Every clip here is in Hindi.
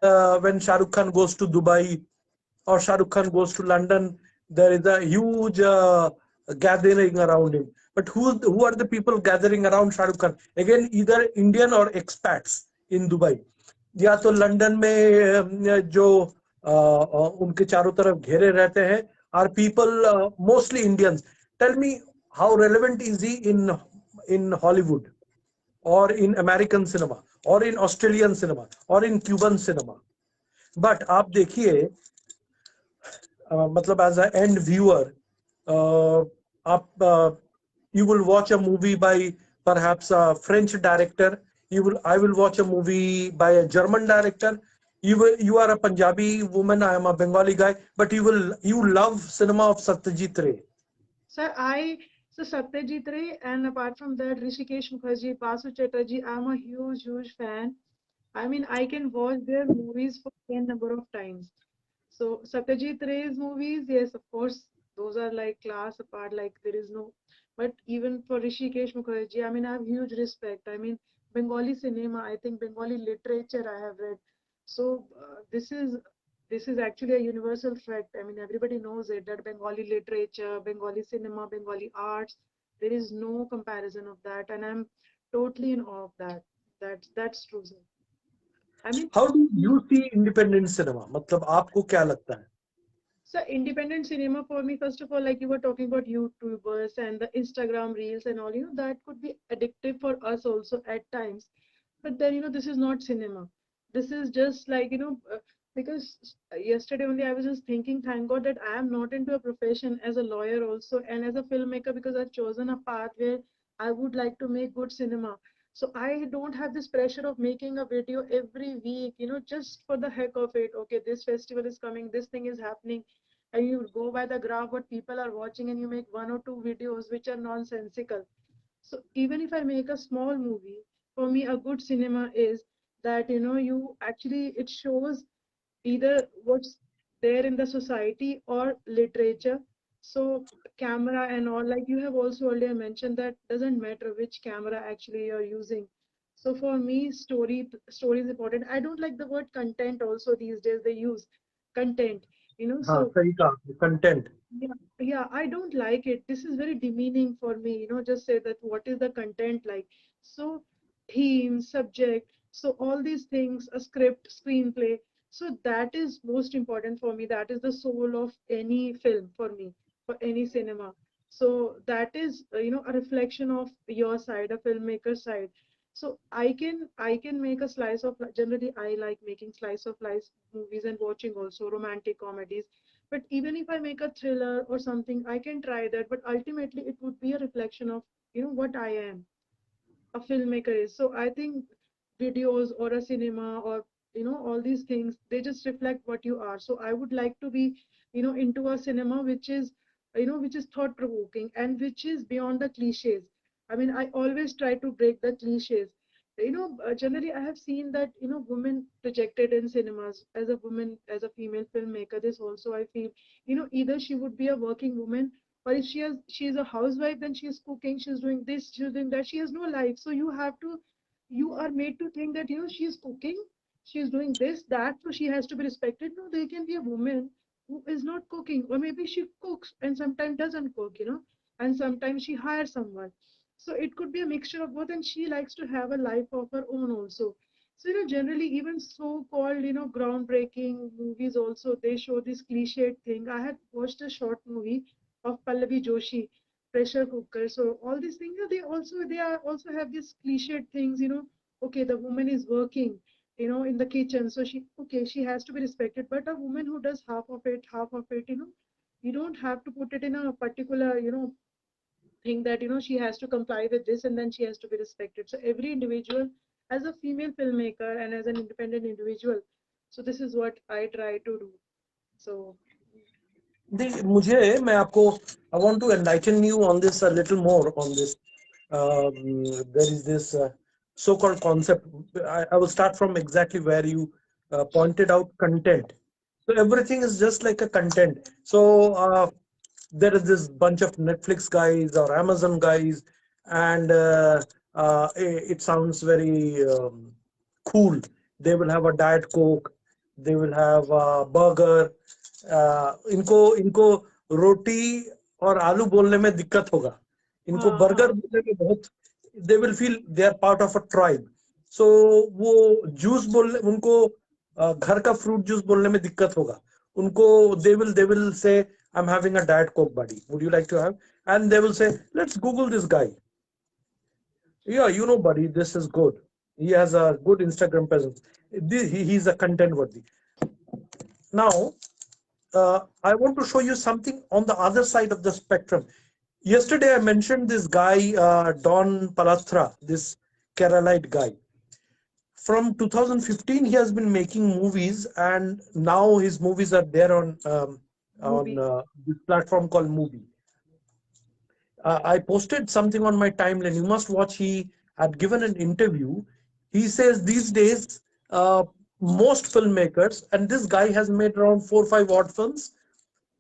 when Shah Rukh Khan goes to Dubai or Shah Rukh Khan goes to London, there is a huge gathering around him. But who are the people gathering around Shah Rukh Khan? Again, either Indian or expats in Dubai. या तो लंदन में जो उनके चारों तरफ घेरे रहते हैं are people mostly Indians. Tell me, how relevant is he in Hollywood or in American cinema or in Australian cinema or in Cuban cinema? But आप देखिए, मतलब as an end viewer, आप you will watch a movie by perhaps a French director. I will watch a movie by a German director. You are a Punjabi woman. I am a Bengali guy. But you love cinema of Satyajit Ray. Sir, so Satyajit Ray, and apart from that, Rishikesh Mukherjee, Basu Chatterjee, I'm a huge fan. I mean, I can watch their movies for n number of times. So Satyajit Ray's movies, yes, of course, those are like class apart. Like there is no. But even for Rishikesh Mukherjee, I mean, I have huge respect. I mean, Bengali cinema, I think Bengali literature I have read. So this is actually a universal fact. I mean, everybody knows it that Bengali literature, Bengali cinema, Bengali arts, there is no comparison of that, and I'm totally in awe of that. That's true, sir. I mean, How do you see independent cinema? मतलब आपको क्या लगता है? so independent cinema for me, first of all, like you were talking about YouTubers and the Instagram reels and all, that could be addictive for us also at times. But then, this is not cinema. This is just like, because yesterday only I was just thinking, thank God that I am not into a profession as a lawyer also and as a filmmaker, because I've chosen a path where I would like to make good cinema. So I don't have this pressure of making a video every week, just for the heck of it. Okay, this festival is coming, this thing is happening, and you go by the graph what people are watching, and you make one or two videos which are nonsensical. So even if I make a small movie, for me a good cinema is that you actually it shows either what's there in the society or literature. So camera and all, like you have also earlier mentioned, that doesn't matter which camera actually you're using. So for me, story is important. I don't like the word content also these days. They use content, हाँ, so सही कहा, content. yeah, I don't like it. This is very demeaning for me, just say that what is the content like. So, theme, subject, so all these things, a script, screenplay. So, that is most important for me. That is the soul of any film for me, for any cinema. So, that is, a reflection of your side, a filmmaker side. So I can make a slice of generally I like making slice of life movies and watching also romantic comedies, but even if I make a thriller or something, I can try that. But ultimately, it would be a reflection of what I am, a filmmaker is. So I think videos or a cinema or all these things, they just reflect what you are. So I would like to be into a cinema which is which is thought provoking and which is beyond the cliches. I mean, I always try to break the cliches. Generally I have seen that women projected in cinemas as a woman, as a female filmmaker. This also I feel either she would be a working woman, or if she is a housewife, then she is cooking, she's doing this, she's doing that, she has no life. So you are made to think that she is cooking, she is doing this, that, so she has to be respected. No, there can be a woman who is not cooking, or maybe she cooks and sometimes doesn't cook, and sometimes she hires someone. So it could be a mixture of both, and she likes to have a life of her own also. So generally, even so-called groundbreaking movies also, they show this cliched thing. I had watched a short movie of Pallavi Joshi, pressure cooker. So all these things, they also have these cliched things. Okay, the woman is working, in the kitchen, so she has to be respected. But a woman who does half of it, you don't have to put it in a particular, thing that she has to comply with this and then she has to be respected. So every individual, as a female filmmaker and as an independent individual, so this is what I try to do. So मुझे मैं आपको I want to enlighten you on this a little more on this. There is this so-called concept. I will start from exactly where you pointed out content. So everything is just like a content. So there is this bunch of Netflix guys or Amazon guys, and it sounds very cool. They will have a diet coke, they will have burger. इनको इनको रोटी और आलू बोलने में दिक्कत होगा, इनको हाँ बर्गर हाँ बोलने में बहुत, they will feel they are part of a tribe. So वो जूस बोलने उनको घर का फ्रूट जूस बोलने में दिक्कत होगा उनको. They will say I'm having a diet coke, buddy, would you like to have? And they will say let's google this guy. Yeah, you know, buddy, this is good. He has a good Instagram presence. He's a content worthy. Now, I want to show you something on the other side of the spectrum. Yesterday, I mentioned this guy, Don Palatra, this Keralite guy. From 2015, he has been making movies, and now his movies are there on movie. this platform called Movie. I posted something on my timeline. You must watch. He had given an interview. He says these days, most filmmakers, and this guy has made around 4 or 5 odd films,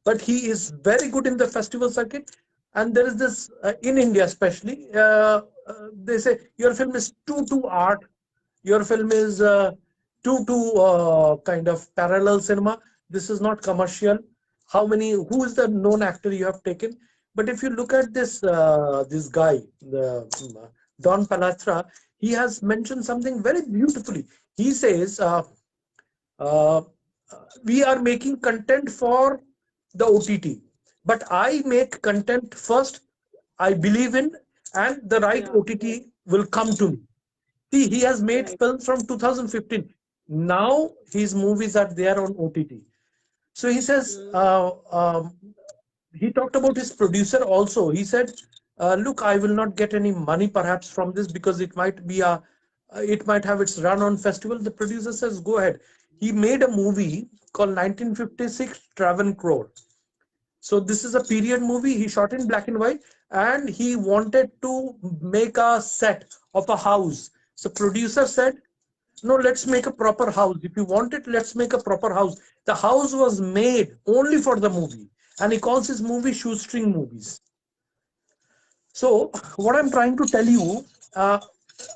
but he is very good in the festival circuit. And there is this in India, especially, they say your film is too art, your film is too kind of parallel cinema. This is not commercial. Who is the known actor you have taken? But if you look at this guy, the Don Palatra, he has mentioned something very beautifully. He says, uh, we are making content for the OTT, but I make content first, I believe in, and the right Yeah, OTT will come to me. See, he has made right. films from 2015. Now his movies are there on OTT. So he says, Mm, he talked about his producer also. He said, "Look, I will not get any money perhaps from this because it might have its run on festival." The producer says, "Go ahead." He made a movie called 1956 Travancore. So this is a period movie. He shot in black and white, and he wanted to make a set of a house. So producer said, "No, let's make a proper house. If you want it, let's make a proper house." The house was made only for the movie, and he calls his movie shoestring movies. So what I'm trying to tell you,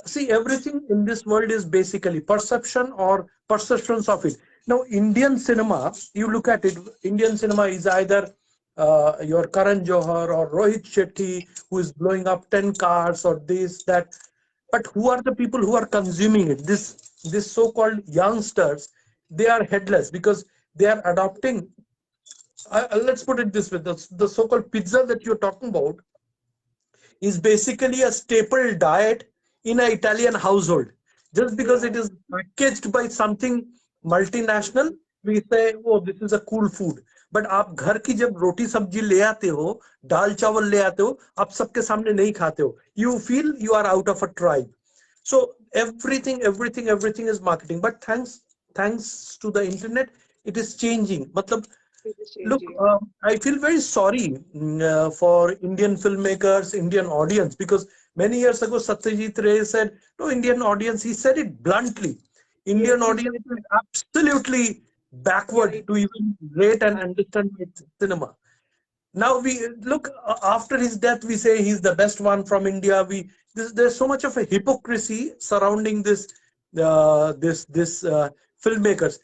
see, everything in this world is basically perception or perceptions of it. Now, Indian cinema, you look at it, Indian cinema is either your Karan Johar or Rohit Shetty, who is blowing up 10 cars or this, that. But who are the people who are consuming it? This so-called youngsters, they are headless because they are adopting. Let's put it this way: the so-called pizza that you're talking about is basically a staple diet in an Italian household. Just because it yeah, is packaged by something multinational, we say, oh, this is a cool food. But आप घर की जब रोटी सब्जी ले आते हो, दाल चावल ले आते हो, आप सबके सामने नहीं खाते हो. You feel you are out of a tribe. So everything is marketing. But thanks to the internet, it is changing. मतलब, it is look, changing. I feel very sorry for Indian filmmakers, Indian audience, because many years ago, Satyajit Ray said, no, Indian audience, he said it bluntly. Indian Yes, he audience said is that. absolutely Yeah, backward it, to even rate and understand cinema. Now we look after his death, we say he's the best one from India. There's so much of a hypocrisy surrounding this filmmakers.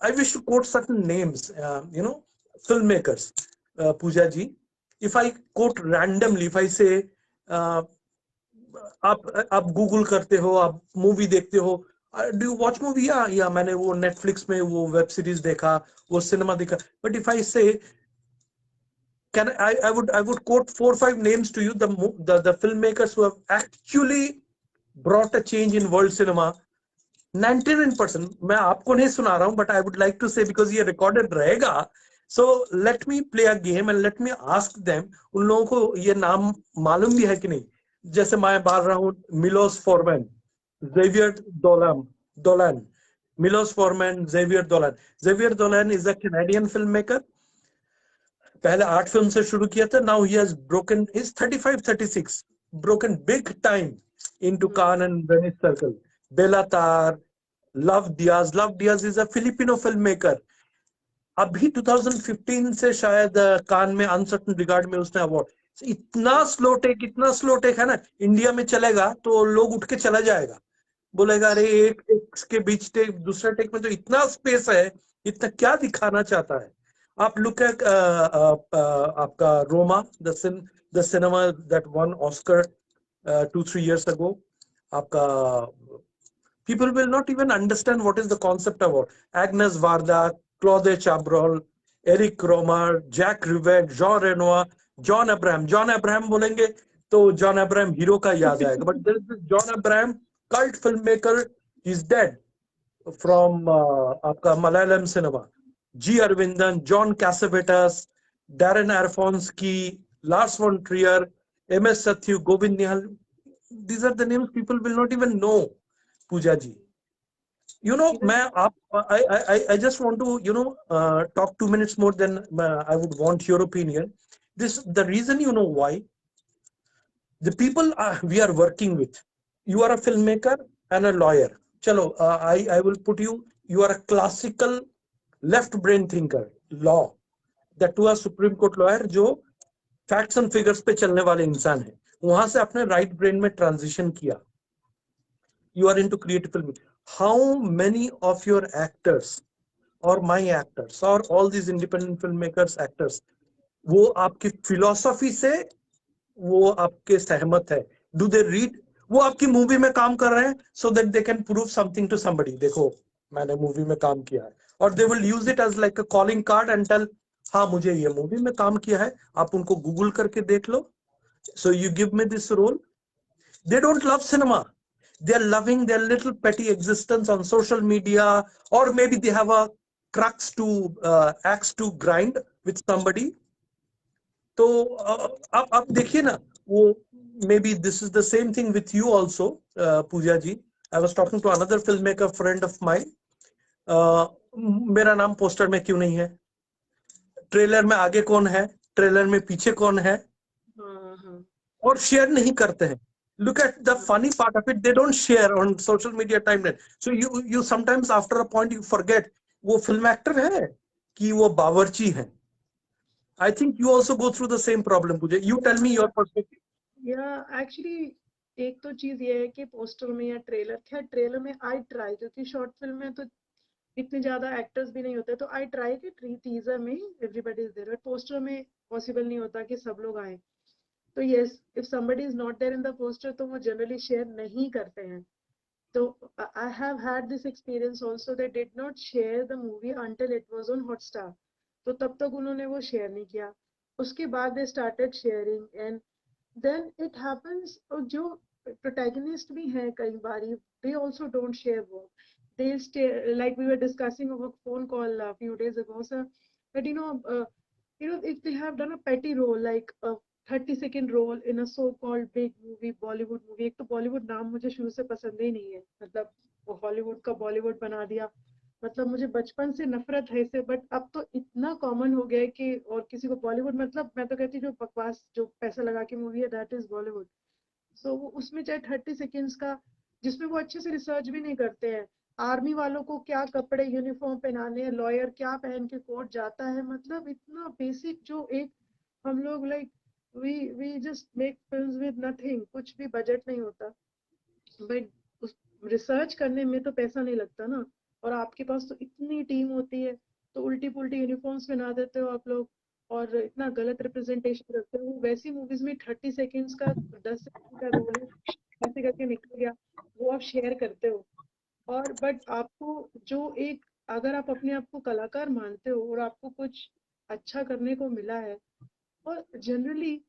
I wish to quote certain names, filmmakers, Pooja ji. If I quote randomly, if I say, uh, आप गूगल करते हो, आप मूवी देखते हो, डू यू वॉच मूवी? या मैंने वो नेटफ्लिक्स में वो वेब सीरीज देखा, वो सिनेमा देखा. बट इफ आई से, can I would quote 4 or 5 names to you, the filmmakers who have actually brought a change in world cinema. 99%, मैं आपको नहीं सुना रहा हूं, but I would like to say, because ये recorded रहेगा, so let me play a game and let me ask them, उन लोगों को ये नाम मालूम भी है कि नहीं. जैसे मैं बात रहा हूँ, Milos Forman, Xavier Dolan, Milos Forman, Xavier Dolan is a Canadian filmmaker. पहले 8 फिल्म से शुरू किया था. Now he has broken, he's 35, 36, broken big time into Cannes mm, and Venice circle. Belatar, Love Diaz is a Filipino filmmaker. अभी 2015 से शायद कान में अनसर्टन रिगार्ड में उसने अवार्ड. इतना स्लो टेक है ना, इंडिया में चलेगा तो लोग उठ के चला जाएगा. बोलेगा अरे एक टेक के बीच टेक दूसरा टेक में तो इतना स्पेस है, इतना क्या दिखाना चाहता है। आप लुक एट आपका Roma, the cinema that one Oscar 2-3 years ago, आपका people will not even understand what is the concept about Agnes Varda, Claude Chabrol, Eric Romer, Jack Rivette, Jean Renoir, John Abraham. John Abraham बोलेंगे तो John Abraham हीरो का याद आएगा, but there is this John Abraham cult filmmaker, he's dead, from आपका Malayalam cinema. G. Arvindan, John Cassavetes, Darren Aronofsky, Lars von Trier, M.S. Sathu, Govind Nihal. These are the names people will not even know, Pooja ji. Even I just want to, talk 2 minutes more than I would want your opinion. The reason, why the people we are working with, you are a filmmaker and a lawyer. Chalo, I will put you are a classical left brain thinker, law, that to a Supreme Court lawyer, जो facts and figures पे चलने वाले इंसान है, वहां से आपने right brain में transition किया. You are into creative film. How many of your actors or my actors or all these independent filmmakers actors, वो आपकी philosophy से वो आपके सहमत है? Do they read? वो आपकी मूवी में काम कर रहे हैं so that they can prove something to somebody. देखो मैंने मूवी में काम किया है, और they will use it as like a calling card and tell, हाँ मुझे ये मूवी में काम किया है, आप उनको गूगल करके देख लो. So you give me this role. They don't love cinema. They're loving their little petty existence on social media, or maybe they have a crux to axe to grind with somebody. तो आप देखिए ना, वो maybe this is the same thing with you also, Pooja ji. I was talking to another filmmaker friend of mine. मेरा नाम पोस्टर में क्यों नहीं है, ट्रेलर में आगे कौन है, ट्रेलर में पीछे कौन है, और शेयर नहीं करते हैं. Look at the funny part of it, they don't share on social media timeline. So you sometimes after a point you forget वो फिल्म एक्टर है कि वो बावर्ची है. I think you also go through the same problem, Pooja. You tell me your perspective. या एक्चुअली एक तो चीज ये है कि पोस्टर में या ट्रेलर में आई ट्राई, क्योंकि शॉर्ट फिल्म में तो इतने ज्यादा एक्टर्स भी नहीं होते, तो आई ट्राई कि टीजर में एवरीबडी इज देयर, पोस्टर में पॉसिबल नहीं होता कि सब लोग आए. तो yes, if somebody is not there in the poster तो वो जनरली शेयर नहीं करते हैं. तो I have had this experience also, they did not share the movie until it was on Hotstar. तो तब तक उन्होंने वो शेयर नहीं किया. उसके बाद they started sharing, and then it happens. जो प्रोटैगनिस्ट भी हैं कई बारी, they also don't share work. They'll stay, like we were discussing over phone call a few days ago, sir, that if they have done a petty role like a 30-second role in a so-called big movie, Bollywood movie. एक तो बॉलीवुड नाम मुझे शुरू से पसंद ही नहीं है, मतलब वो हॉलीवुड का बॉलीवुड बना दिया, मतलब मुझे बचपन से नफरत है इससे. बट अब तो इतना कॉमन हो गया है कि और किसी को बॉलीवुड, मतलब मैं तो कहती हूँ जो बकवास जो पैसा लगा के मूवी है दैट इज बॉलीवुड. सो वो उसमें चाहे 30 सेकेंड्स का, जिसमें वो अच्छे से रिसर्च भी नहीं करते हैं. आर्मी वालों को क्या कपड़े यूनिफॉर्म पहनाने हैं, लॉयर क्या पहन के कोर्ट जाता है, मतलब इतना बेसिक जो एक हम लोग like we just make films with nothing, कुछ भी बजट नहीं होता. बट उस रिसर्च करने में तो पैसा नहीं लगता ना, और आपके पास तो इतनी टीम होती है, तो उल्टी पुल्टी यूनिफॉर्म्स बना देते हो आप लोग और इतना गलत रिप्रेजेंटेशन रखते हो. वैसी मूवीज में 30 सेकेंड्स का 10 सेकेंड का रोल है, ऐसे करके निकल गया, वो आप शेयर करते हो. और बट आपको जो एक, अगर आप अपने आप को कलाकार मानते हो और आपको कुछ अच्छा करने को मिला है, और जनरली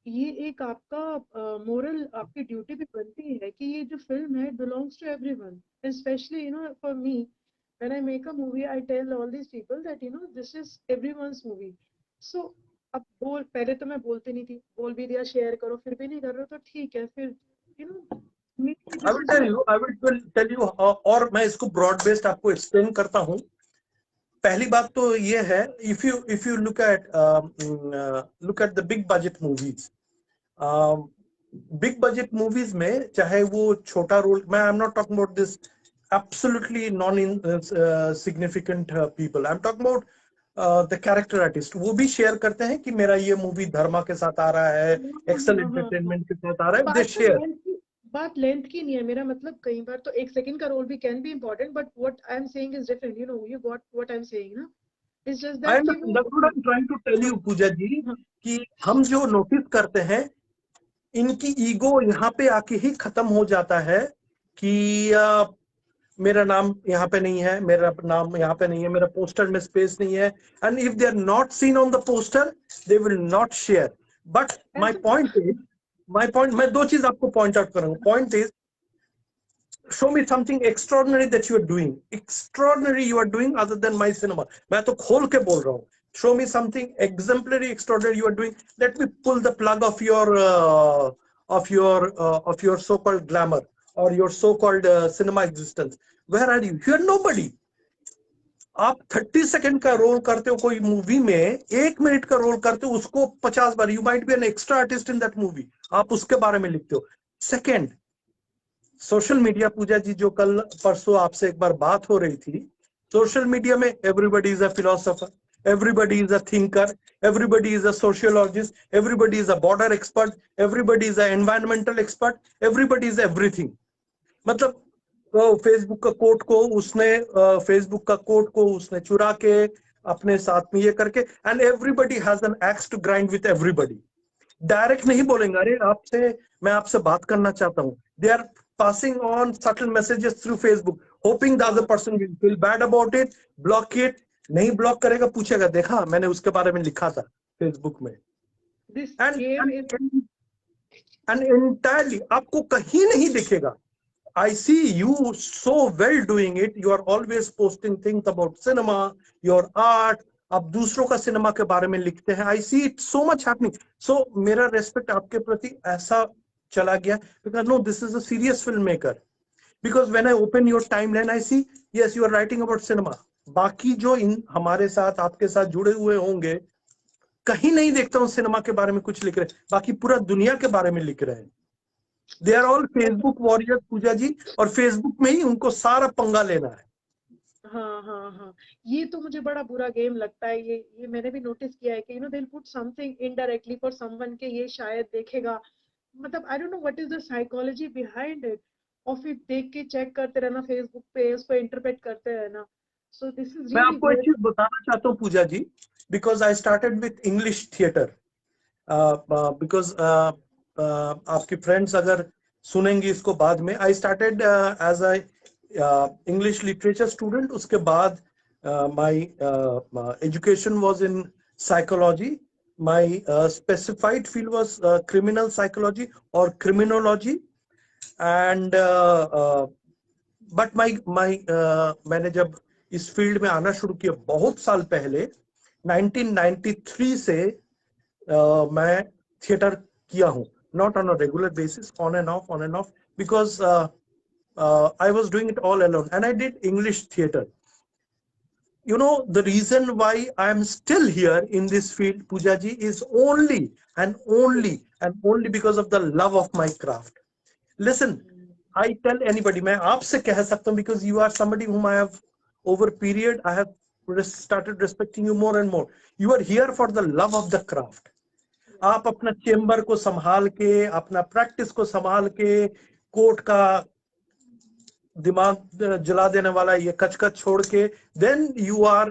ये एक आपका मोरल आपकी ड्यूटी भी बनती है कि ये जो फिल्म है belongs to everyone, especially for me when I make a movie I tell all these people that this is everyone's movie. So अब पहले तो मैं बोलती नहीं थी, बोल भी दिया शेयर करो, फिर भी नहीं कर रहे हो तो ठीक है, फिर I will tell you, और मैं इसको ब्रॉड बेस्ड आपको एक्सप्लेन करता हूँ. पहली बात तो ये है, if you look at the big budget movies, big budget movies में चाहे वो छोटा रोल, मैं आई am not talking about this absolutely non significant people, I am talking about the character artist. वो भी शेयर करते हैं कि मेरा ये मूवी धर्मा के साथ आ रहा है, एक्सेल एंटरटेनमेंट के साथ आ रहा है, दे शेयर. बात लेंथ की नहीं है, मेरा मतलब कई बार तो 1 सेकंड का रोल भी can be important, but what I am saying is different, you know, you got what I am saying ना, इट्स जस्ट आई दैट कि वो, that's what I'm trying to tell हाँ you, पूजा जी, हाँ कि हम जो नोटिस करते हैं, इनकी ईगो यहाँ पे आके ही खत्म हो जाता है कि मेरा नाम यहाँ पे नहीं है, मेरा नाम यहाँ पे नहीं है, मेरा पोस्टर में स्पेस नहीं है, and if they are not seen on the poster they will not share. But my ऐसा पॉइंट मैं दो चीज आपको पॉइंट आउट करूंगा. Point is, show me something extraordinary that you are doing, extraordinary you are doing other than my cinema. मैं तो खोल के बोल रहा हूँ. Show me something exemplary, extraordinary you are doing. Let me pull the plug of your so-called glamour or your so-called cinema existence. Where are you? You are nobody. आप 30 सेकंड का रोल करते हो कोई मूवी में, 1 मिनट का रोल करते हो, उसको 50 बार, you might be an extra artist in that movie, आप उसके बारे में लिखते हो. Second, social media, Pooja ji, जो कल परसों आपसे एक बार बात हो रही थी, सोशल मीडिया में everybody is a philosopher, everybody is a thinker, everybody is a sociologist, everybody is a border expert, everybody is an environmental expert, everybody is everything. मतलब फेसबुक का कोट को उसने चुरा के अपने साथ में ये करके, and everybody has an axe to grind with everybody. Direct नहीं बोलेंगे, अरे आपसे मैं आपसे बात करना चाहता हूँ. They are passing on subtle messages through Facebook, hoping the other हाँ, person will feel bad about it, block it. नहीं ब्लॉक करेगा, पूछेगा देखा मैंने उसके बारे में लिखा था फेसबुक में. This end game is, and entirely आपको कहीं नहीं दिखेगा. I see you so well doing it. You are always posting things about cinema, your art. आप दूसरों का सिनेमा के बारे में लिखते हैं. I see it so much happening. So मेरा रेस्पेक्ट आपके प्रति ऐसा चला गया, because no, this is a serious filmmaker. Because when I open your timeline, I see, yes, you are writing about cinema. बाकी जो इन हमारे साथ आपके साथ जुड़े हुए होंगे, कहीं नहीं देखता हूँ सिनेमा के बारे में कुछ लिख रहे हैं. बाकी पूरा दुनिया के बारे में लिख रहे हैं. They are all Facebook warriors, Pooja ji, और फेसबुक में ही उनको सारा पंगा लेना है. हाँ हाँ हाँ, ये तो मुझे बड़ा बुरा गेम लगता है, ये मैंने भी नोटिस किया है कि you know they will put something indirectly for someone के ये शायद देखेगा, मतलब I don't know what is the psychology behind it, और फिर देख के चेक करते रहना फेसबुक पे, उसको इंटरप्रेट करते रहना, सो दिस इज मैं रियली आपको एक वेरी, चीज बताना चाहता हूँ Pooja ji, because I started with English theatre. Because आपकी फ्रेंड्स अगर सुनेंगी इसको बाद में, I started as a English literature student. उसके बाद my education was in psychology. My specified field was criminal psychology और क्रिमिनोलॉजी. एंड बट माय मैंने जब इस फील्ड में आना शुरू किया बहुत साल पहले, 1993 से मैं थिएटर किया हूँ. Not on a regular basis, on end of, on end of, because I was doing it all alone and I did English theatre. You know, the reason why I am still here in this field, Pooja ji, is only because of the love of my craft. Listen, I tell anybody, मैं आपसे कह सकता हूँ, because you are somebody whom I have, over period, I have started respecting you more and more. You are here for the love of the craft. आप अपना चेम्बर को संभाल के, अपना प्रैक्टिस को संभाल के, कोर्ट का दिमाग जला देने वाला ये कचकच छोड़ के, then you are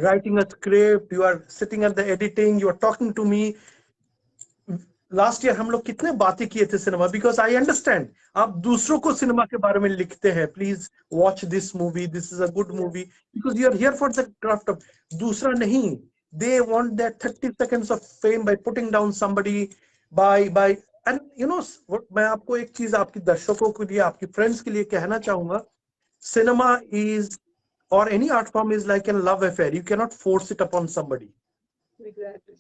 writing a script, you are sitting at the editing, you are talking to me. Last year हम लोग कितने बातें किए थे सिनेमा, बिकॉज आई अंडरस्टैंड आप दूसरों को सिनेमा के बारे में लिखते हैं. Please watch this movie, this is a good movie, because you are here for the craft of. दूसरा नहीं, they want that 30 seconds of fame by putting down somebody, by and you know. मैं आपको एक चीज आपकी दर्शकों के लिए, आपकी फ्रेंड्स के लिए कहना चाहूंगा. Cinema is, or any art form, is like a love affair. You cannot force it upon somebody. Exactly,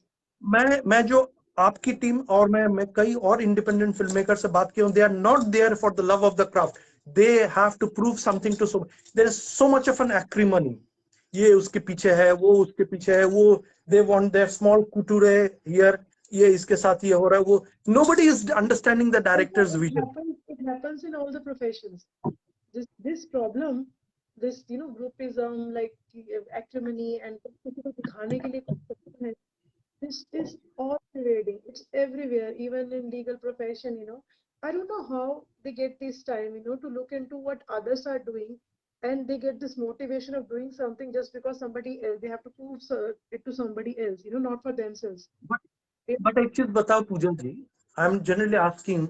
मैं जो आपकी टीम और मैं कई और इंडिपेंडेंट फिल्म मेकर से बात की हूँ, they are not there for the love of the craft. They have to prove something to so. There is so much of an acrimony. ये उसके पीछे है, वो उसके पीछे है, वो they want their small coterie here, ये इसके साथ ये हो रहा है, वो. Nobody is understanding the director's vision. it happens in all the professions, this problem, this you know groupism, like acrimony and किसी को दिखाने के लिए कुछ करते हैं, this is all pervading, it's everywhere, even in legal profession, you know, I don't know how they get this time, to look into what others are doing, and they get this motivation of doing something just because somebody else, they have to prove it to somebody else, not for themselves. But They- एक चीज बताओ Pooja ji, I am generally asking,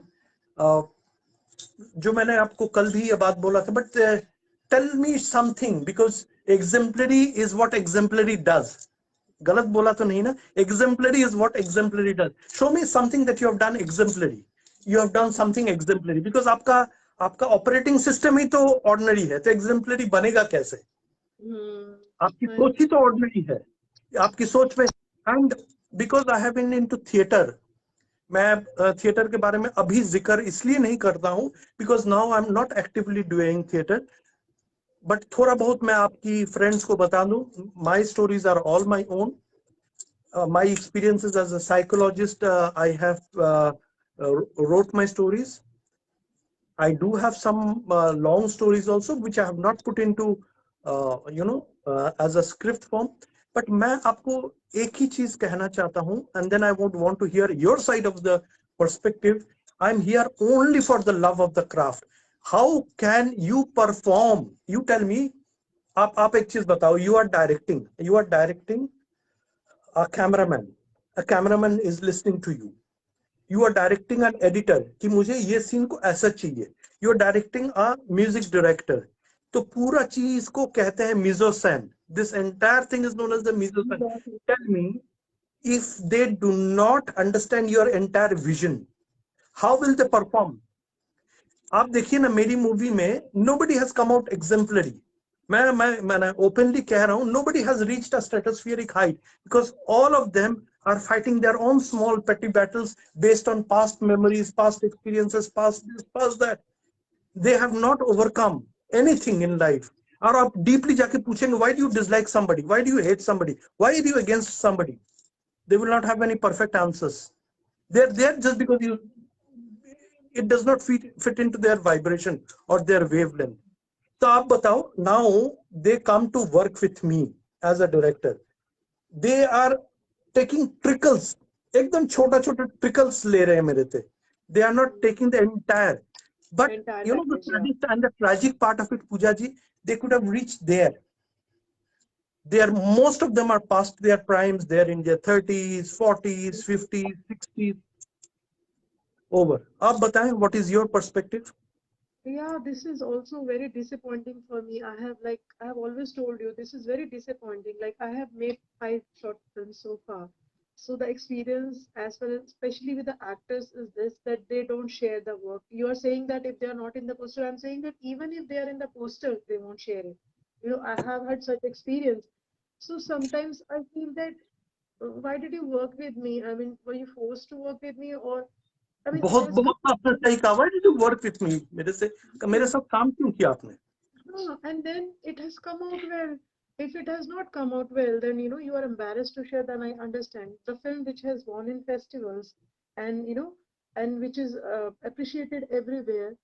जो मैंने आपको कल भी ये बात बोला था, but tell me something, because exemplary is what exemplary does. गलत बोला तो नहीं ना? Exemplary is what exemplary does. Show me something that you have done exemplary. You have done something exemplary, because आपका आपका ऑपरेटिंग सिस्टम ही तो ऑर्डिनरी है, तो एग्जेम्पलरी बनेगा कैसे? Hmm, आपकी I सोच ही तो understand. ऑर्डिनरी है. आपकी सोच में, and because I have been into theatre, मैं थिएटर के बारे में अभी जिक्र इसलिए नहीं करता हूं because now I am not actively doing theatre, but थोड़ा बहुत मैं आपकी फ्रेंड्स को बता दूं. My stories are all my own. My experiences as a psychologist, I have wrote my stories. I do have some long stories also, which I have not put into, as a script form. But मैं आपको एक ही चीज कहना चाहता हूँ, and then I would want to hear your side of the perspective. I'm here only for the love of the craft. How can you perform? You tell me. आप एक चीज बताओ. You are directing. You are directing a cameraman. A cameraman is listening to you. You are directing an editor कि मुझे ये सीन को ऐसा चाहिए. You are directing a music director. तो पूरा चीज को कहते हैं मीजोसैन. This entire thing is known as the मीजोसैन. Exactly. Tell me, if they do not understand your entire vision, how will they perform? आप देखिए ना, मेरी मूवी में nobody has come out exemplary. मैं openly कह रहा हूँ, nobody has reached a stratospheric height, because all of them are fighting their own small petty battles based on past memories, past experiences, past this, past that. They have not overcome anything in life. और आप deeply जाके पूछेंगे, why do you dislike somebody, why do you hate somebody, why are you against somebody? They will not have any perfect answers. They're there just because you, it does not fit into their vibration or their wavelength. तो आप बताओ, now they come to work with me as a director. They are taking trickles, एकदम छोटा छोटा trickles ले रहे हैं मेरे से. They are not taking the entire. But Entire you know the package, yeah. tragic part of it, Pooja ji, they could have reached there. They are, most of them are past their primes. They are in their 30s, 40s, 50s, 60s. Over. आप बताएं, what is your perspective? Yeah, this is also very disappointing for me. I have always told you, this is very disappointing. Like, I have made 5 short films so far. So the experience, as well as especially with the actors, is this, that they don't share the work. You are saying that if they are not in the poster, I'm saying that even if they are in the poster, they won't share it. I have had such experience. So sometimes I feel that, why did you work with me? I mean, were you forced to work with me, or I mean, बहुत there's बहुत आपने सही कहा. Why did you work with me? मेरे से, मेरे साथ काम क्यों किया आपने? no, and then it has come out well. If it has not come out well, then you are embarrassed to share. Then I understand. The film which has won in festivals, and and which is appreciated everywhere,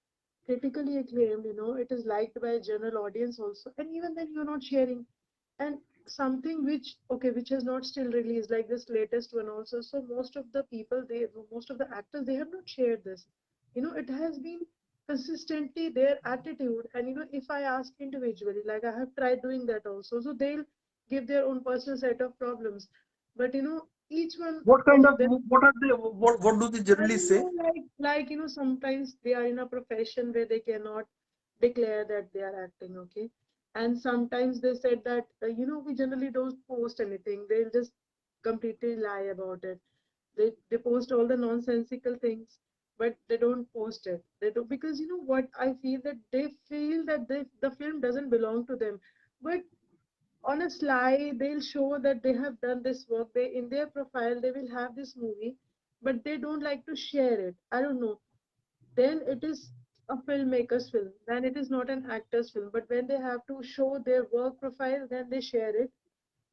critically acclaimed. It is liked by a general audience also. And even then, you're not sharing. And something which has not still released, like this latest one also. So most of the actors, they have not shared this. It has been consistently their attitude. And if I ask individually, like I have tried doing that also, so they'll give their own personal set of problems. But each one What of kind of, them, what are they, what do they I generally don't say? know, like sometimes they are in a profession where they cannot declare that they are acting, okay? And sometimes they said that we generally don't post anything. They'll just completely lie about it. They post all the nonsensical things, but they don't post it. They do, because what I feel, that they feel that the film doesn't belong to them. But on a sly, they'll show that they have done this work. They, in their profile, they will have this movie, but they don't like to share it. I don't know. Then it is a filmmaker's film. Then it is not an actor's film. But when they have to show their work profile, then they share it,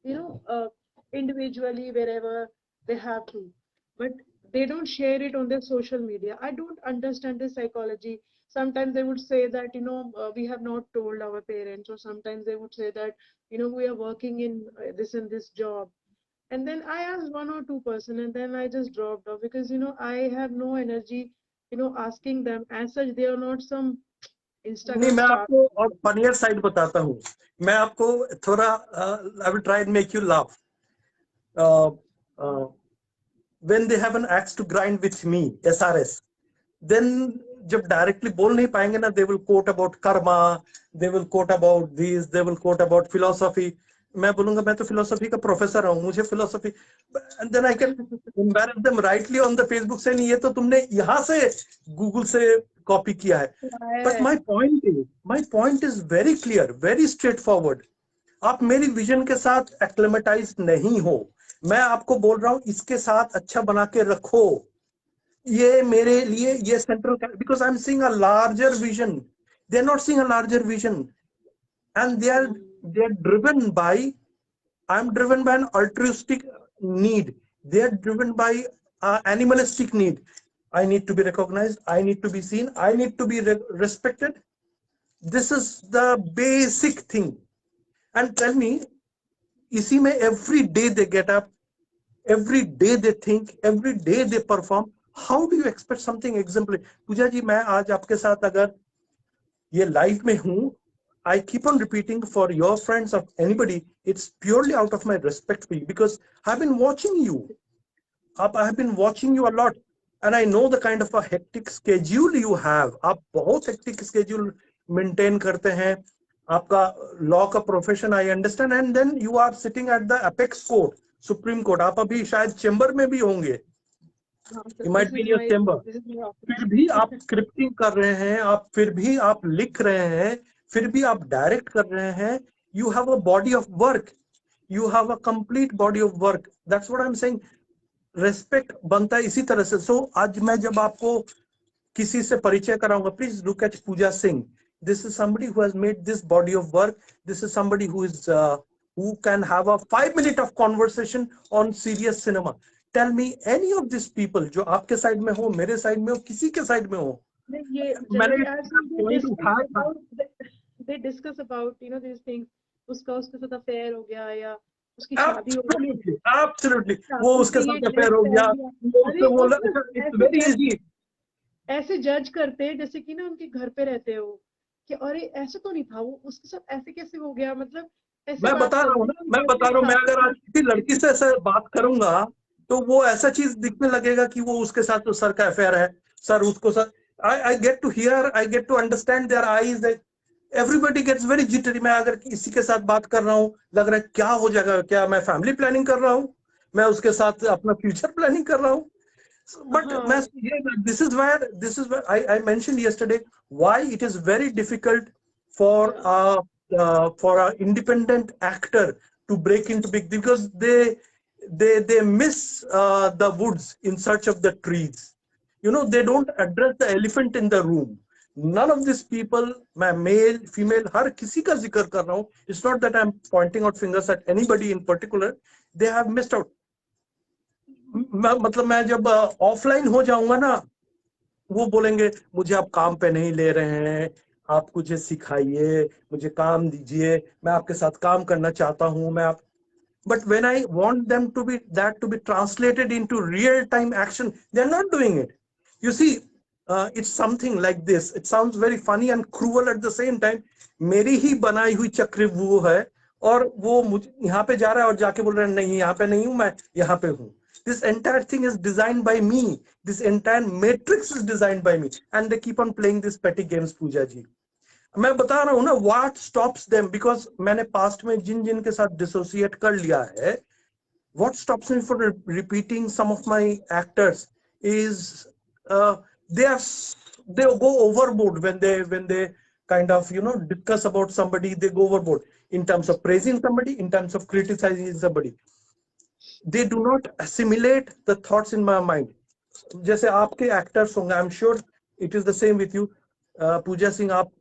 you know, uh, individually wherever they have to. But they don't share it on their social media. I don't understand the psychology. Sometimes they would say that, we have not told our parents, or sometimes they would say that, we are working in this and this job. And then I asked one or two person, and then I just dropped off, because I have no energy, asking them. As such, they are not some नहीं, Instagram मैं star. आपको और फनियर साइड बताता हूँ. मैं आपको थोड़ा I will try and make you laugh. When they have an axe to grind with me, SRS, then जब डायरेक्टली बोल नहीं पाएंगे ना, they will quote about karma, they will quote about this, they will quote about philosophy. मैं बोलूंगा मैं तो फिलोसफी का प्रोफेसर हूँ, मुझे philosophy, and then I can embarrass them rightly on the Facebook से, नहीं ये तो तुमने यहाँ से गूगल से कॉपी किया है. But my point is very clear, very straight forward. आप मेरी विजन के साथ एक्लेमेटाइज नहीं हो. मैं आपको बोल रहा हूं इसके साथ अच्छा बना के रखो. ये मेरे लिए ये central, because I am seeing a larger vision. They are not seeing a larger vision, and they are driven by, I'm driven by an altruistic need. They are driven by animalistic need. I need to be recognized, I need to be seen, I need to be respected. This is the basic thing. And tell me, इसी में every day they get up, every day they think, every day they perform. How do you expect something exemplary? पूजा जी, मैं आज आपके साथ अगर ये लाइफ में हूं, I keep on repeating for your friends or anybody, it's purely out of my respect for you, because I've been watching you. I have been watching you a lot, and I know the kind of a hectic schedule you have. आप बहुत hectic schedule maintain करते हैं. आपका law का profession I understand, and then you are sitting at the apex court, Supreme Court. आप अभी शायद चैम्बर में भी होंगे. You might be in your chamber. फिर भी आप स्क्रिप्टिंग कर रहे हैं, आप फिर भी आप लिख रहे हैं, फिर भी आप डायरेक्ट कर रहे हैं. You have a body of work. You have a complete body of work. That's what I'm saying. Respect बनता है इसी तरह से. So आज मैं जब आपको किसी से परिचय कराऊंगा, please look at Pooja Singh. This is somebody who has made this body of work. This is somebody who is who can have a 5 minute of conversation on serious cinema. Tell me any of these people जो आपके साइड में हो, मेरे साइड में हो, किसी के साइड में हो. ये मैंने जनरली पॉइंट उठाया था. they discuss about these things. उसके साथ अफेयर हो गया या उसकी शादी हो गई, Absolutely, absolutely. वो उसके उसके ये साथ अफेयर ड्रेस हो गया, पहन लिया. वो अरे उससे बोला. और फिर It's very easy. ऐसे जज करते हैं जैसे कि ना उनके घर पे रहते हो कि अरे ऐसे तो नहीं था वो, उसके साथ ऐसे कैसे हो गया, मतलब ऐसे मैं बात बता रहा हूँ करते ना, हैं मैं जैसे बता रहा हूँ, मैं अगर आज शादी. किसी लड़की से ऐसे बात करूंगा तो वो ऐसा चीज दिखने लगेगा कि वो उसके साथ तो सर का अफेयर है, सर उसको sir. I get to hear, I get to understand their eyes. Everybody gets very jittery. मैं अगर किसी के साथ बात कर रहा हूँ, लग रहा है क्या हो जाएगा, क्या मैं फैमिली प्लानिंग कर रहा हूँ, मैं उसके साथ अपना फ्यूचर प्लानिंग कर रहा हूँ. But हाँ this is where I mentioned yesterday why it is very difficult for for an independent actor to break into big, because they miss the woods in search of the trees. They don't address the elephant in the room. None of these people, मैं male, female, हर किसी का जिक्र कर रहा हूँ. It's not that I'm pointing out fingers at anybody in particular. They have missed out. मतलब मैं जब ऑफलाइन हो जाऊंगा ना, वो बोलेंगे मुझे आप काम पे नहीं ले रहे हैं, आप मुझे सिखाइए, मुझे काम दीजिए, मैं आपके साथ काम करना चाहता हूं. But when I want them to be translated into real time action, they're not doing it. You see, it's something like this. It sounds very funny and cruel at the same time. मेरी ही बनाई हुई चक्रव्यूह है, और वो मुझे यहाँ पे जा रहा है और जाके बोल रहा है नहीं यहाँ पे नहीं हूं, मैं यहाँ पे हूँ. This entire thing is designed by me. This entire matrix is designed by me, and they keep on playing these petty games, Pooja ji. मैं बता रहा हूँ ना, what stops them, because मैंने past में जिन जिन के साथ dissociate कर लिया है, what stops me from repeating some of my actors is uh, they are they go overboard when they kind of discuss about somebody. They go overboard in terms of praising somebody, in terms of criticizing somebody. They do not assimilate the thoughts in my mind. जैसे आपके एक्टर्स होंगे, I am sure it is the same with you. Pooja Singh, आप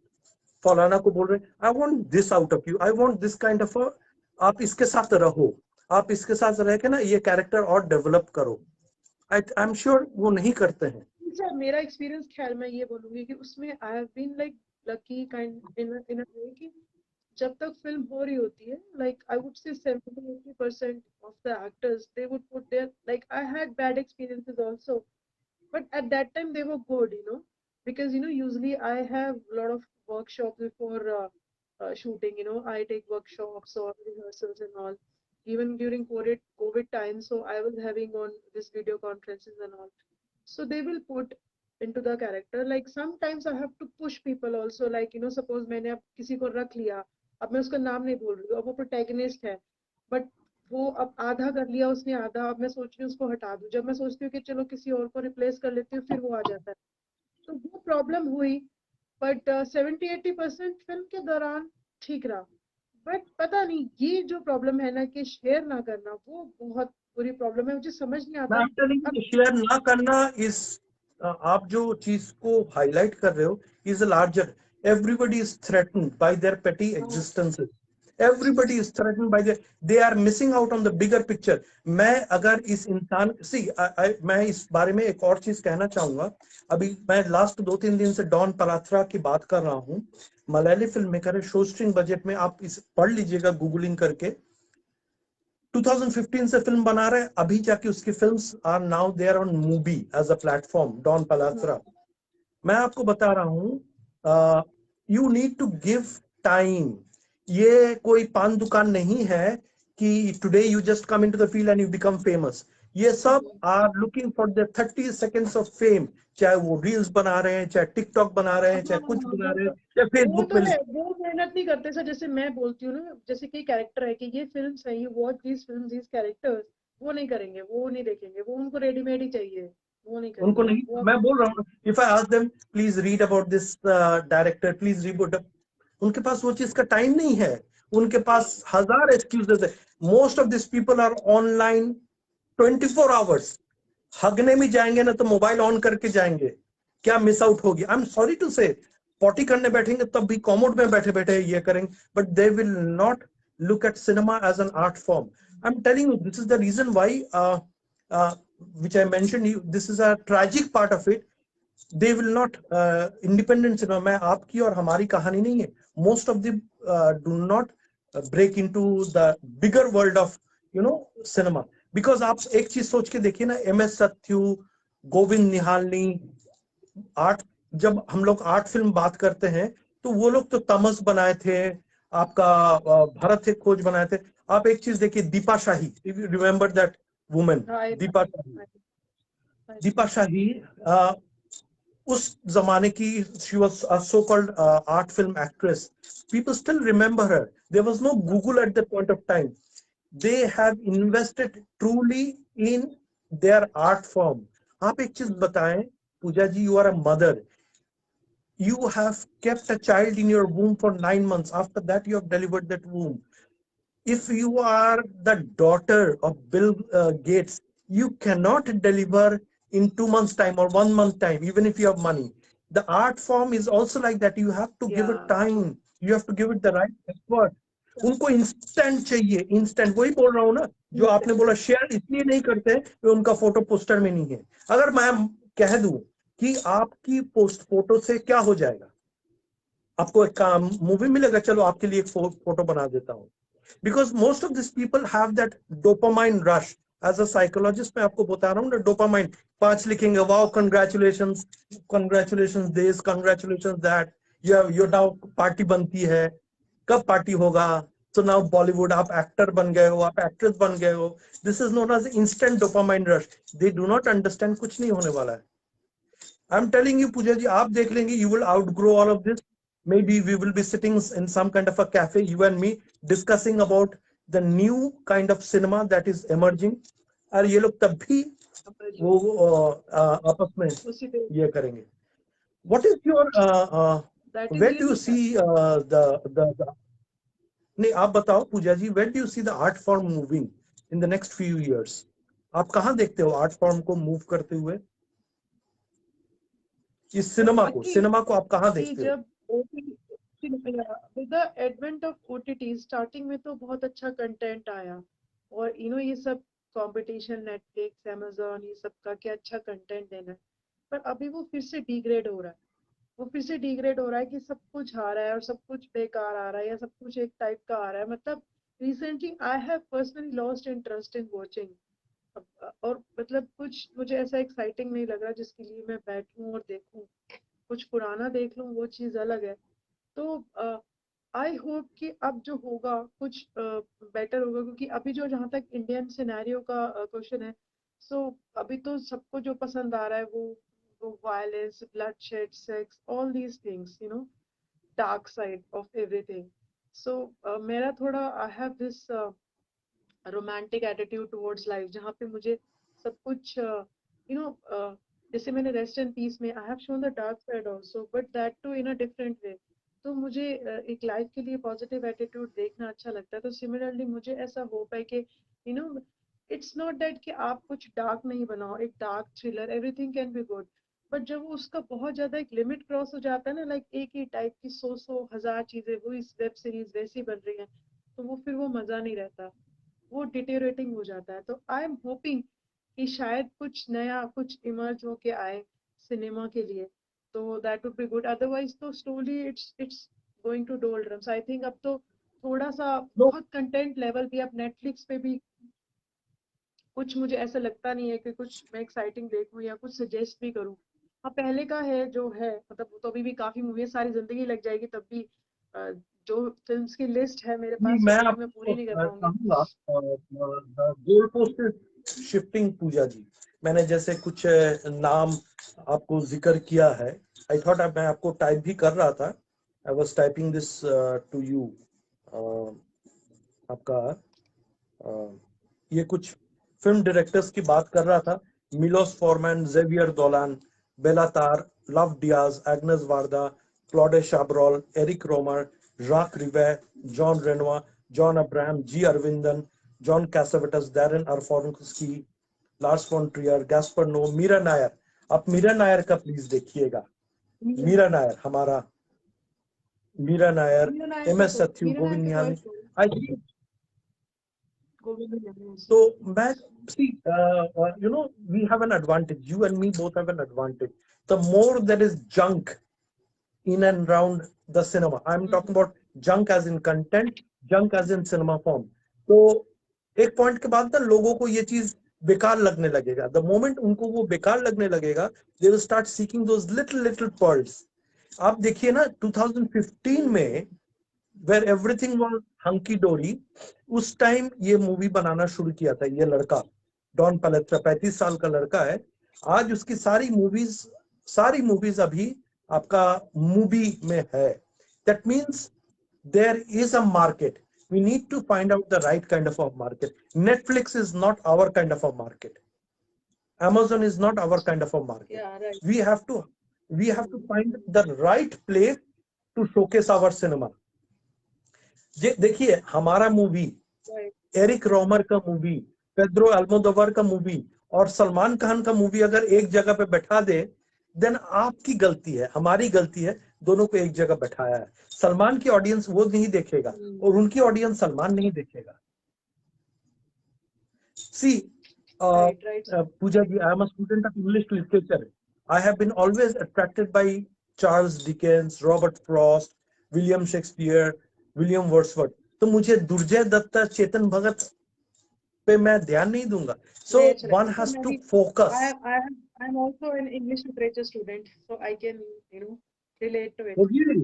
फलाना को बोल रहे हैं, I want this out of you, I want this kind of, आप इसके साथ रहो, आप इसके साथ रह के ना ये कैरेक्टर और डेवलप करो. आई एम श्योर वो नहीं करते हैं. सर मेरा एक्सपीरियंस, खैर मैं ये बोलूंगी कि उसमें I have been like lucky kind in a way कि जब तक फिल्म हो रही होती है, like I would say 70-80% of the actors they would put there, like I had bad experiences also but at that time they were good, because usually I have a lot of workshops before shooting. I take workshops or rehearsals and all, even during COVID time. So I was having on this video conferences and all. So they will put into the character. Like sometimes I have to push people also. Like suppose मैंने अब किसी को रख लिया, अब मैं उसका नाम नहीं बोल रही हूँ, अब वो प्रोटैगनिस्ट है, बट वो अब आधा कर लिया उसने, आधा अब मैं सोच रही हूँ उसको हटा दूँ, जब मैं सोचती हूँ कि चलो किसी और को रिप्लेस कर लेती हूँ, फिर वो आ जाता है। तो वो प्रॉब्लम हुई। बट 70-80% फिल्म के दौरान ठीक रहा। बट पता नहीं ये जो प्रॉब्लम है ना कि शेयर ना करना, वो बहुत बुरी प्रॉब्लम है, मुझे समझ नहीं मैं आता। आपको अब शेयर ना करना इस आप जो चीज को हाईलाइट कर रहे हो is larger. Everybody is threatened by their petty हाँ, existences. Everybody is threatened by their, they are missing out on the bigger picture. मैं अगर इस इंसान मैं इस बारे में एक और चीज कहना चाहूंगा. अभी मैं लास्ट 2-3 दिन से डॉन पलाथरा की बात कर रहा हूँ. मलयाली फिल्म मेकर है, शो स्ट्रिंग बजट में. आप इस पढ़ लीजिएगा गूगलिंग करके. 2015 से फिल्म बना रहे, अभी जाके उसकी films are now there on MUBI as a platform. Don Palathara. मैं आपको बता रहा हूं, you need to give time. ये कोई पान दुकान नहीं है कि today you just come into the field and you become famous. ये सब are looking for the 30 seconds of fame. चाहे वो रील्स बना रहे हैं, चाहे टिकटॉक बना रहे हैं, हाँ, चाहे कुछ बना वो रहे तो हैं, चाहे वो फेसबुक तो पे. है, वो मेहनत नहीं करते सर। जैसे मैं बोलती हूँ ना, जैसे कि कैरेक्टर है कि ये फिल्म है, you watch these film these characters, वो नहीं करेंगे, वो नहीं देखेंगे, वो उनको रेडीमेड ही चाहिए, वो नहीं उनको करेंगे नहीं. वो। मैं बोल रहा हूँ, if I ask them please read about this director, please read, उनके पास वो चीज का टाइम नहीं है. उनके पास हजार एक्सक्यूजेस है. Most of this people are online 24 hours. हगने भी जाएंगे ना तो मोबाइल ऑन करके जाएंगे. क्या मिस आउट होगी? आई एम सॉरी टू से. पॉटी करने बैठेंगे तब भी कॉमोड में बैठे बैठे ये करेंगे, but they will not look at cinema as an art form. I'm telling you, this is the reason why, which I mentioned you, this is a tragic part of it. They will not, independent cinema, मैं आपकी और हमारी कहानी नहीं है. Most of them do not break into the bigger world of cinema. Because आप एक चीज सोच के देखिए ना, M S Sathyu, Govind Nihalani, art, जब हम लोग आर्ट फिल्म बात करते हैं तो वो लोग तो तमस बनाए थे, आपका भरत एक खोज बनाए थे. आप एक चीज देखिए, Deepa Shahi, if you remember that women, I, Deepa Shahi. I, I, Deepa Shahi उस जमाने की, she was a so-called art film actress. People still remember her. There was no Google at that point of time. They have invested truly in their art form. आप एक चीज बताएं, पूजा जी, you are a mother. You have kept a child in your womb for 9 months. After that, you have delivered that womb. If you are the daughter of Bill Gates, you cannot deliver in 2 months' time or 1 month time, even if you have money. The art form is also like that. You have to give it yeah, time. You have to give it the right effort. उनको इंस्टेंट चाहिए, इंस्टेंट. वही बोल रहा हूँ ना, जो आपने बोला शेयर इसलिए नहीं करते कि उनका फोटो पोस्टर में नहीं है. अगर मैं कह दूं कि आपकी पोस्ट फोटो से क्या हो जाएगा, आपको एक काम मूवी मिलेगा, चलो आपके लिए एक फोटो बना देता हूँ. Because most of these people have that dopamine rush. As a psychologist, मैं आपको बता रहा हूँ ना, dopamine. 5 लिखेंगे, wow, congratulations, congratulations this, congratulations that. You now party बनती है. कब party होगा? So now Bollywood, आप actor बन गए हो, आप actress बन गए हो. This is known as instant dopamine rush. They do not understand कुछ नहीं होने वाला है. I'm telling you, Pooja ji, आप देख लेंगे, you will outgrow all of this. Maybe we will be sitting in some kind of a cafe, you and me, discussing about the new kind of cinema that is emerging. और ये लोग तब भी वो आपस में उसी पे ये करेंगे. What is your that is where do you really sad. see the नहीं, आप बताओ पूजा जी, where do you see the art form moving in the next few years? आप कहाँ देखते हो आर्ट फॉर्म को मूव करते हुए? इस सिनेमा को आप कहाँ कि देखते हो? जब with the advent of OTT, starting में तो बहुत अच्छा कंटेंट आया, और ये सब कंपटीशन, नेटफ्लिक्स, amazon, ये सब का क्या अच्छा कंटेंट देना है। पर अभी वो फिर से डिग्रेड हो रहा है, वो फिर से डिग्रेड हो रहा है कि सब कुछ आ रहा है और सब कुछ बेकार आ रहा है, या सब कुछ एक टाइप का आ रहा है। मतलब recently I have personally lost interest in watching और मतलब कुछ मुझे ऐसा एक्साइटिंग नहीं लग रहा जिसके लिए मैं बैठूं और देखूं। कुछ पुराना देख लूं वो चीज अलग है। तो आई होप कि अब जो होगा कुछ बेटर होगा, क्योंकि अभी जो जहाँ तक इंडियन सिनेरियो का क्वेश्चन है, सो अभी तो सबको जो पसंद आ रहा है वो violence, bloodshed, sex, all these things, dark side of everything. So मेरा थोड़ा I have this romantic attitude towards life, जहाँ पे मुझे सब कुछ जैसे मैंने रेस्ट एंड पीस में I have shown the dark side also, but that too in a different way. तो मुझे एक लाइफ के लिए पॉजिटिव एटीट्यूड देखना अच्छा लगता है। तो सिमिलरली मुझे ऐसा होप है कि you know it's not that कि आप कुछ डार्क नहीं बनाओ, एक dark thriller everything can be good, but जब वो उसका बहुत ज्यादा एक लिमिट क्रॉस हो जाता है ना, लाइक एक ही टाइप की सौ हजार चीजें वो इस वेब सीरीज वैसी बन रही है, तो वो फिर वो मजा नहीं रहता, वो डिटेरियोरेटिंग हो जाता है। तो आई एम होपिंग कि शायद कुछ नया कुछ इमर्ज होके आए सिनेमा के लिए, तो that would be good. Otherwise तो slowly it's going to doldrums. I think अब तो थोड़ा सा No, बहुत कंटेंट लेवल भी अब नेटफ्लिक्स पे भी कुछ मुझे ऐसा लगता नहीं है कि कुछ मैं एक्साइटिंग देखूं या कुछ सजेस्ट भी करूं। हाँ, पहले का है जो है, मतलब वो तो अभी भी काफी मूवी, सारी जिंदगी लग जाएगी तब भी जो फिल्म्स की लिस्ट है मेरे पास मैं उतनी भी मैं आपको पूरी नहीं कर पाऊंगी। कहूंगा, गोल पोस्ट शिफ्टिंग पूजा जी, मैंने जैसे कुछ नाम आपको जिक्र किया है। आई थॉट मैं आपको टाइप भी कर रहा था, I was typing this to you. आपका ये कुछ फिल्म डायरेक्टर्स की बात कर रहा था। Milos Forman, Xavier Dolan, Bela Tarr, Lav Diaz, Agnes Varda, Claude Chabrol, Eric Rohmer, Jacques Rivette, Jean Renoir, John Abraham, G Aravindan, John Cassavetes, Darren Aronofsky, Lars von Trier, Gaspar Noé, Mira Nair. आप मीरा नायर का प्लीज देखिएगा। मीरा नायर हमारा, मीरा नायर, मीरा नायर एम का एस तो सत्यु, मीरा नायर गोविंद का तो निहानी। है आई थिंक गोविंद निहानी so मैं see, we have an advantage. You and me both have an advantage. The more there is junk in and around the cinema, I'm talking about junk as in content, junk as in cinema form. तो एक पॉइंट के बाद ना लोगों को ये चीज बेकार लगने लगेगा। द मोमेंट उनको वो बेकार लगने लगेगा, they will start seeking those little little pearls. आप देखिए ना 2015 में वेर एवरीथिंग वाज हंकी डोरी, उस टाइम ये मूवी बनाना शुरू किया था ये लड़का डॉन पलेट्रा, 35 साल का लड़का है। आज उसकी सारी मूवीज अभी आपका मूवी में है। That means there is a market, we need to find out the right kind of a market. Netflix is not our kind of a market, Amazon is not our kind of a market. या right. We have to find the right place to showcase our cinema. देखिए हमारा मूवी, राइट। एरिक रोमर का मूवी, पेड्रो अल्मोदोवर का मूवी और सलमान खान का मूवी अगर एक जगह पे बैठा दे, देन आपकी गलती है, हमारी गलती है, दोनों को एक जगह बैठाया है। सलमान की ऑडियंस वो नहीं देखेगा और उनकी ऑडियंस सलमान नहीं देखेगा। See right right sir. Pooja ji, I am a student of English literature. I have been always attracted by Charles Dickens, Robert Frost, William Shakespeare, William Wordsworth. तो मुझे दुर्जय दत्ता, चेतन भगत पे मैं ध्यान नहीं दूंगा। So नहीं अच्छा one लगता, तो has मैं to भी focus. I am also an English literature student, so I can relate to it. Okay.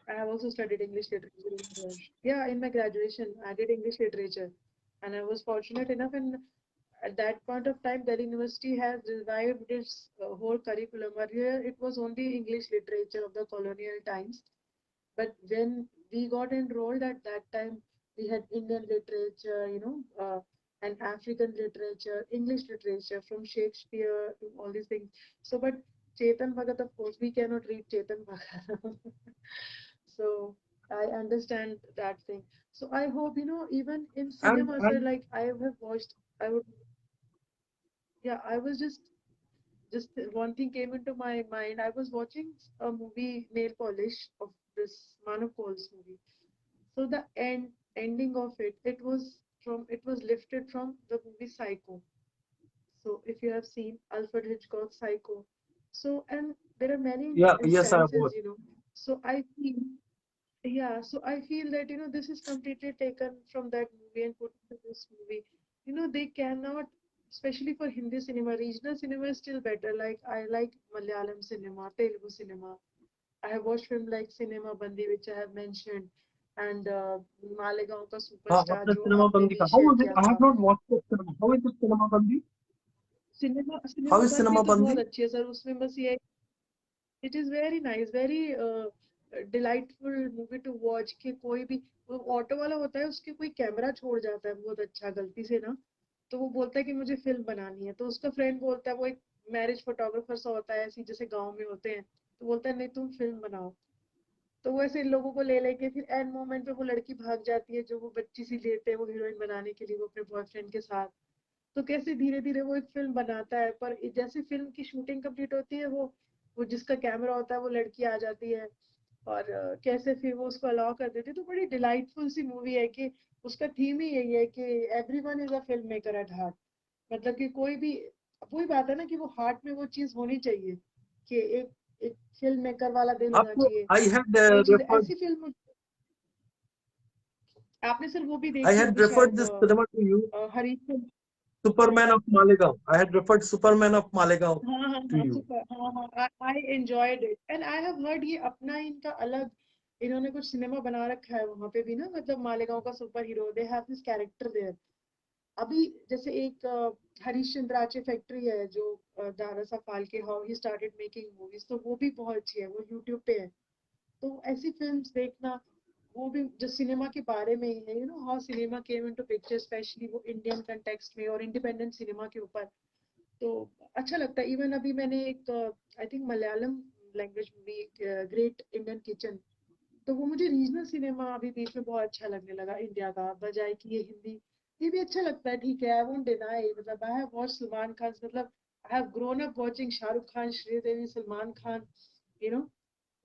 I have also studied English literature. Yeah, in my graduation, I did English literature, and I was fortunate enough in at that point of time, Delhi University has revived its whole curriculum. Earlier, it was only English literature of the colonial times, but when we got enrolled at that time, we had Indian literature, and African literature, English literature from Shakespeare to all these things. So, but Chetan Bhagat, of course, we cannot read Chetan Bhagat. So I understand that thing. So I hope, even in And cinema, sir, and like I have watched, I would, yeah, I was just one thing came into my mind. I was watching a movie, Nail Polish, of this Manu Paul's movie. So the ending of it was lifted from the movie Psycho. So if you have seen Alfred Hitchcock's Psycho, so and there are many yeah, yes, I instances, would. So I feel, yeah, so I feel that this is completely taken from that movie and put into this movie. They cannot. especially for Hindi cinema. Regional cinema is still better. Like I like Malayalam cinema, Telugu cinema. I have watched film like Cinema Bandi, which I have mentioned, and Malegaon ka हाँ, Superstar आपने जो सिनेमा आपने बंदी का, भी how शेयर was it? किया I था. have not watched the cinema. How is it cinema bandi? Cinema How cinema is बंदी cinema तो बहुत bandi? अच्छी है सर. उसमें बस ये it is very nice, very delightful movie two watch. कि कोई भी वो ऑटो वाला होता है, उसके कोई कैमरा छोड़ जाता है बहुत अच्छा गलती से ना, तो वो बोलता है कि मुझे फिल्म बनानी है. तो उसका फ्रेंड बोलता है, वो एक मैरिज फोटोग्राफर सा होता है, ऐसी जैसे गांव में होते हैं, तो बोलता है नहीं तुम फिल्म बनाओ. तो वो ऐसे लोगों को ले लेके फिर एंड मोमेंट पे वो लड़की भाग जाती है जो वो बच्ची सी लेते हैं वो हीरोइन बनाने के लिए, वो अपने बॉयफ्रेंड के साथ. तो कैसे धीरे धीरे वो एक फिल्म बनाता है. पर जैसे फिल्म की शूटिंग कंप्लीट होती है, वो जिसका कैमरा होता है वो लड़की आ जाती है, और कैसे फिर वो उसको अलाउ कर देती है. तो बड़ी डिलाइटफुल सी मूवी है कि उसका थीम ही यही है कि everyone is a film maker at heart. मतलब कि कोई भी, वही बात है ना कि वो हार्ट में वो चीज होनी चाहिए कि एक एक फिल्म मेकर वाला दिल होना आपको चाहिए. I had वही चीज referred ऐसी फिल्म. आपने सर वो भी I देखी had होगी referred शायद, this cinema to you, Harish. Superman of Malegaon. I had referred Superman of Malegaon हाँ हाँ to हाँ you. सुपर, हाँ हाँ. I enjoyed it and I have heard ये अपना इनका अलग, इन्होंने कुछ सिनेमा बना रखा है वहां पे भी ना. मतलब मालेगांव का super hero, they have this character there. अभी जैसे एक हरीश चंद्र आचे फैक्ट्री है जो दारा सा Phalke, how he started making movies, तो वो भी बहुत अच्छी है, वो यूट्यूब पे है. तो ऐसी फिल्म्स देखना, वो भी जो सिनेमा के बारे में ही है, how cinema came into picture, specially वो इंडियन कंटेक्स्ट में और इंडिपेंडेंट सिनेमा के ऊपर. तो अच्छा लगता है. इवन अभी मैंने एक I think Malayalam language movie, great Indian kitchen, तो वो मुझे रीजनल सिनेमा अभी बीच में बहुत अच्छा लगने लगा इंडिया का, बजाय कि ये हिंदी. ये भी अच्छा लगता है, ठीक है, आई वोंट डिनाई. मतलब I have watch Salman Khan, मतलब I have grown up watching Shahrukh Khan, Sridevi, Salman Khan, you know.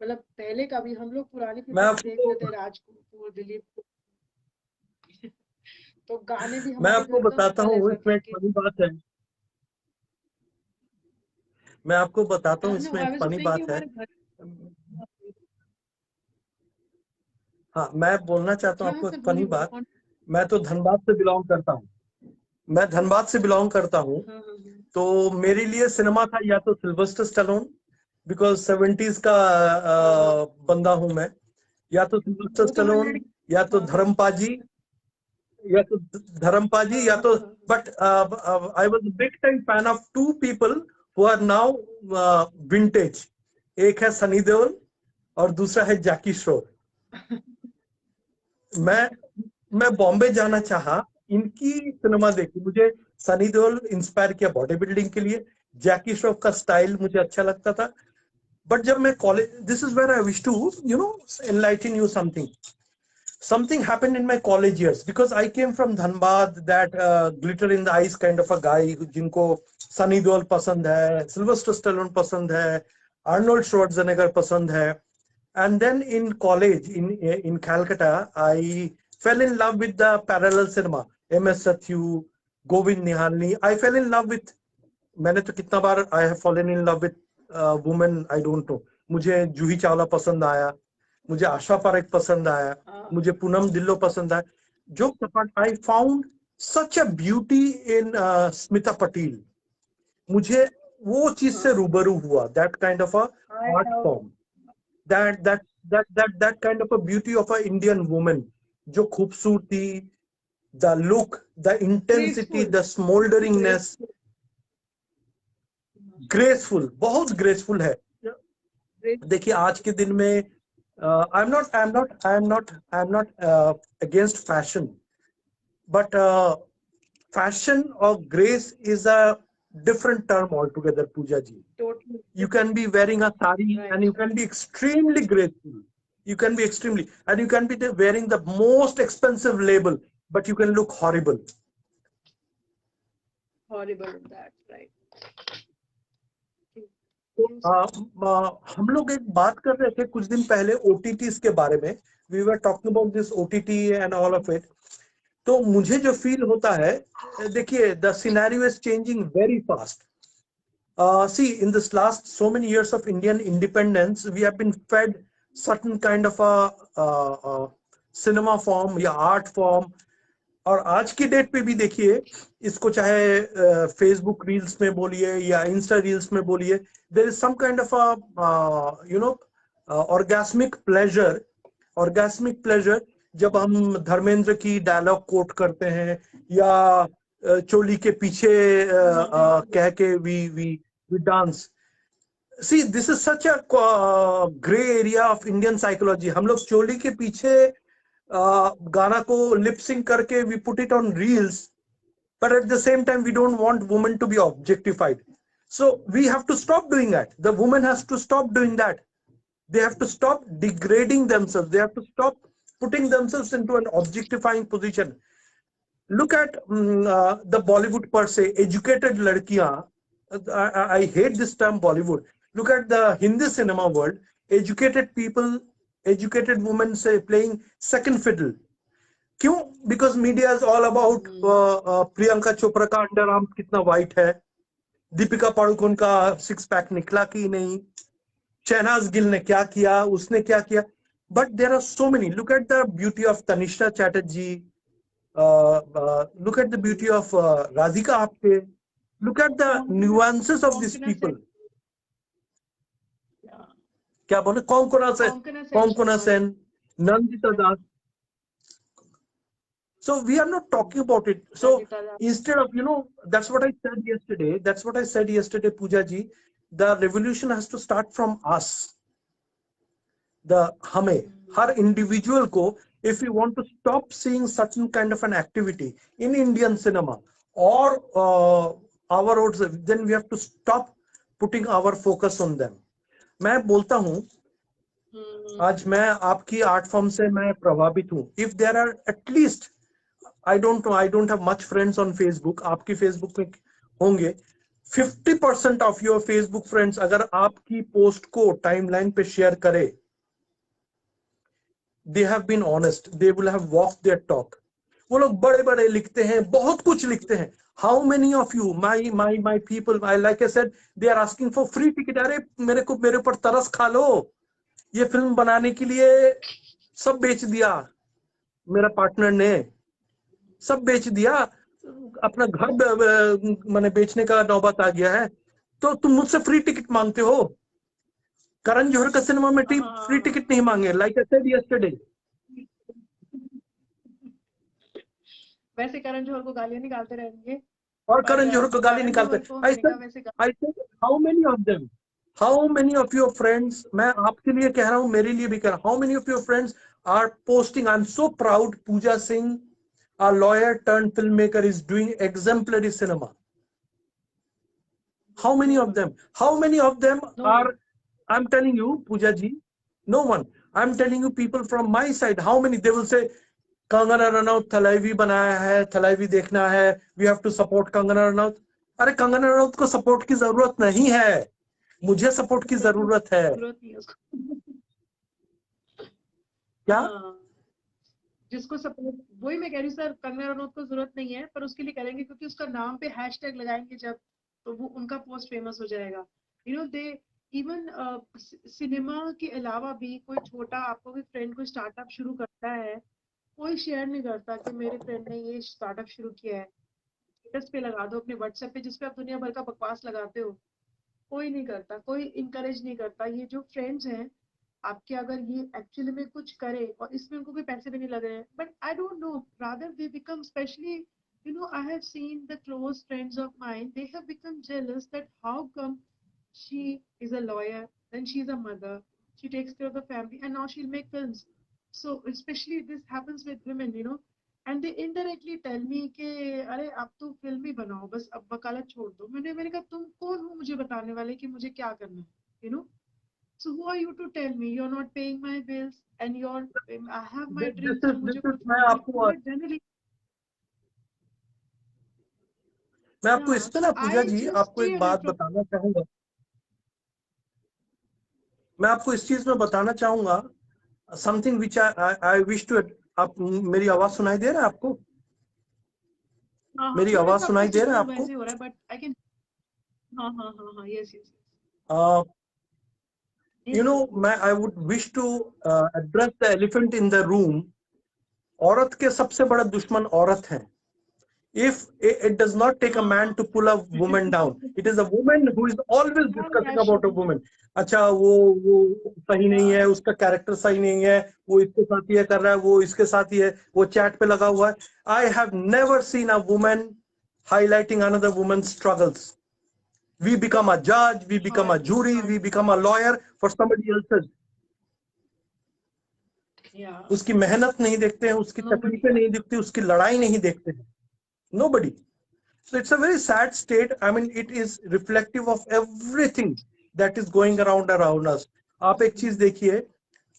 मतलब पहले का भी हम लोग पुरानी मैं पिक्चर भी देख आपको लेते हैं, राज कपूर, दिलीप. तो गाने भी मैं हमारे आपको घर का बताता माहौल हूँ, ऐसा इसमें था एक कि. फनी बात है. मैं आपको बताता हूँ, नो, इसमें आई एक वाज फनी सेइंग कि बात है. हमारे घर. हाँ, मैं बोलना चाहता हूँ हाँ हाँ आपको एक सर, फनी बोलिए बोलिए बात. कौन. मैं तो धनबाद से बिलोंग करता हूँ. मैं धनबाद से बिलोंग करता हूँ. हाँ हाँ हाँ. तो मेरे लिए सिनेमा था या तो सिल्वेस्टर स्टैलोन, बिकॉज 70s का हाँ हाँ, बंदा हूं मैं. या तो सिल्वेस्टर वो तो हर स्टैलोन, लड़की. या तो हाँ हाँ धर्मपाजी, या तो धर्मपाजी, हाँ या हाँ तो. हाँ. But I was big time fan of two people who are now vintage. एक है सनी देओल और दूसरा है जैकी श्रॉफ. मैं मैं बॉम्बे जाना राइट. चाहा, इनकी सिनेमा देखी. मुझे सनी देओल इंस्पायर किया बॉडी बिल्डिंग के लिए. जैकी श्रॉफ का स्टाइल मुझे अच्छा लगता था. बट जब मैं college, this is where I wish to enlighten you something happened in my college years, because I came from Dhanbad, that glitter in the eyes kind of a guy जिनको सनी देओल पसंद है, सिल्वेस्टर स्टैलोन पसंद है, आर्नोल्ड श्वार्ज़नेगर पसंद है. And then in college in Calcutta, I fell in love with the parallel cinema. MS Satyu, Govind Nihalni. I fell in love with. मैंने तो कितना बार I have fallen in love with women I don't know. मुझे जूही चावला पसंद आया, मुझे आशा पारेख पसंद आया, हाँ मुझे पूनम ढिल्लों पसंद आया. जो I found such a beauty in Smita Patel. मुझे वो चीज से हाँ. रूबरू हुआ. That kind of a I art love. form, that kind of a beauty of a Indian woman. जो खूबसूरती, the look, the intensity, graceful, the smolderingness, graceful, graceful, बहुत graceful है. ग्रेसफुल. देखिए आज के दिन में I'm not against fashion, but fashion or grace is a different term altogether, Pooja ji. Totally You can be wearing a sari and right. you can be extremely graceful. You can be extremely, and you can be wearing the most expensive label, but you can look horrible. Horrible that, right. तो हम लोग एक बात कर रहे थे कुछ दिन पहले OTTs के बारे में. We were talking about this OTT and all of it. तो मुझे जो फील होता है, देखिए, the scenario is changing very fast. See, in this last so many years of Indian independence, we have been fed certain kind of a cinema form, yeah, art form, और आज की डेट पे भी देखिए, इसको चाहे फेसबुक रील्स में बोलिए या इंस्टा रील्स में बोलिए, there is some kind of a you know orgasmic pleasure जब हम धर्मेंद्र की डायलॉग कोट करते हैं या चोली के पीछे कह के we dance. See this is such a grey area of Indian psychology. हम लोग चोली के पीछे गाना को लिप सिंक करके we put it on reels, but at the same time we don't want women to be objectified. So we have to stop doing that. The woman has to stop doing that. They have to stop degrading themselves. They have to stop putting themselves into an objectifying position. Look at the Bollywood per se, educated ladkiyan. I hate this term Bollywood. Look at the Hindi cinema world. Educated people, educated women say playing second fiddle. क्यों? Because media is all about Priyanka Chopra का अंडर आर्म कितना वाइट है, दीपिका पादुकोण का सिक्स पैक निकला कि नहीं, शहनाज गिल ने क्या किया, उसने क्या किया. But there are so many. Look at the beauty of Tanishka Chatterjee, look at the beauty of Radhika Apte, look at the nuances of this people. क्या बोले? कौन सेन, नंदिता दास. So we are not talking about it. So instead of, that's what I said yesterday, Pooja ji, the revolution has to start from us. हमें, हर individual को, if we want to stop seeing certain kind of an activity in Indian cinema or our roads, then we have to stop putting our focus on them. मैं बोलता हूँ, आज मैं आपकी आर्ट फॉर्म से मैं प्रभावित हूँ. If there are at least, I don't know, I don't have much friends on Facebook. आपकी Facebook में होंगे 50% of your Facebook friends अगर आपकी पोस्ट को टाइमलाइन पे शेयर करे, they have been honest, they will have walked their talk. वो लोग बड़े बड़े लिखते हैं, बहुत कुछ लिखते हैं. How many of you, my people, like I said, they are asking for free ticket. अरे मेरे ऊपर तरस खा लो. ये फिल्म बनाने के लिए सब बेच दिया, मेरा पार्टनर ने सब बेच दिया, अपना घर मैंने बेचने का नौबत आ गया है, तो तुम मुझसे फ्री टिकट मांगते हो. करण जौहर का सिनेमा में फ्री टिकट नहीं मांगे, लाइक आई सेड यस्टरडे. वैसे करण जौहर को गालियां निकालते रहेंगे और करण जौहर को गाली निकालते. I said how many of your friends, मैं आपके लिए कह रहा हूं, मेरे लिए भी कह रहा हूं, how many of your friends are posting, I am so proud, Pooja Singh, a lawyer turned filmmaker, is doing exemplary cinema. How many of them are, I'm telling you, Pooja ji, no one. I'm telling you, people from my side, how many, they will say Kangana Ranaut Thalaivi बनाया है, Thalaivi देखना है, we have to support Kangana Ranaut. अरे कंगना रनौत को सपोर्ट की जरूरत नहीं है, मुझे सपोर्ट की जरूरत है. क्या? जिसको सपोर्ट, वही मैं कह रही हूँ सर, कंगना रनौत को जरूरत नहीं है, पर उसके लिए करेंगे क्योंकि उसका नाम पे हैशटैग लगाएंगे जब, तो वो उनका पोस्ट फेमस हो जाएगा. दे इवन सिनेमा के अलावा भी कोई छोटा, आपको भी फ्रेंड कोई स्टार्टअप शुरू करता है, कोई शेयर नहीं करता कि मेरे फ्रेंड ने ये स्टार्टअप शुरू किया है, स्टेटस पे लगा दो, अपने व्हाट्सएप पे जिसपे आप दुनिया भर का बकवास लगाते हो, कोई नहीं करता, कोई इनकरेज नहीं करता. ये जो फ्रेंड्स हैं आपके, अगर ये एक्चुअली में कुछ करे और इसमें उनको कोई पैसे भी नहीं लग रहे हैं, but I don't know, rather they become, specially I have seen the close friends of mine, they have become jealous that how come she is a lawyer, then she's a mother, she takes care of the family, and now she'll make films. So especially this happens with women, and they indirectly tell me कि अरे अब तो फिल्म ही बनाओ, बस अब वकालत छोड़ दो. मैंने कहा तुम कौन हो मुझे बताने वाले कि मुझे क्या करना है, So who are you to tell me? You're not paying my bills, and I have my dreams. मैं आपको इस पे ना, पूजा जी, आपको एक बात बताना चाहूंगा. मैं आपको इस चीज में बताना चाहूंगा, something which I wish to. आप, मेरी आवाज सुनाई दे रहा है आपको? मेरी आवाज सुनाई दे रहा है आपको? बट आई कैन, हाँ, yes. I would wish to address the elephant in the room औरत के सबसे बड़ा दुश्मन औरत है. If it does not take a man to pull a woman down, it is a woman who is always discussing about a woman. अच्छा वो सही नहीं है, उसका कैरेक्टर सही नहीं है, वो इसके साथ ये कर रहा है, वो इसके साथ ही है, वो चैट पे लगा हुआ है. I have never seen a woman highlighting another woman's struggles. We become a judge, we become a jury, we become a lawyer for somebody else's. उसकी मेहनत नहीं देखते हैं, उसकी तकलीफें नहीं दिखती, उसकी लड़ाई नहीं देखते हैं. Nobody. So it's a very sad state. I mean, it is reflective of everything that is going around us. आप एक चीज देखिए,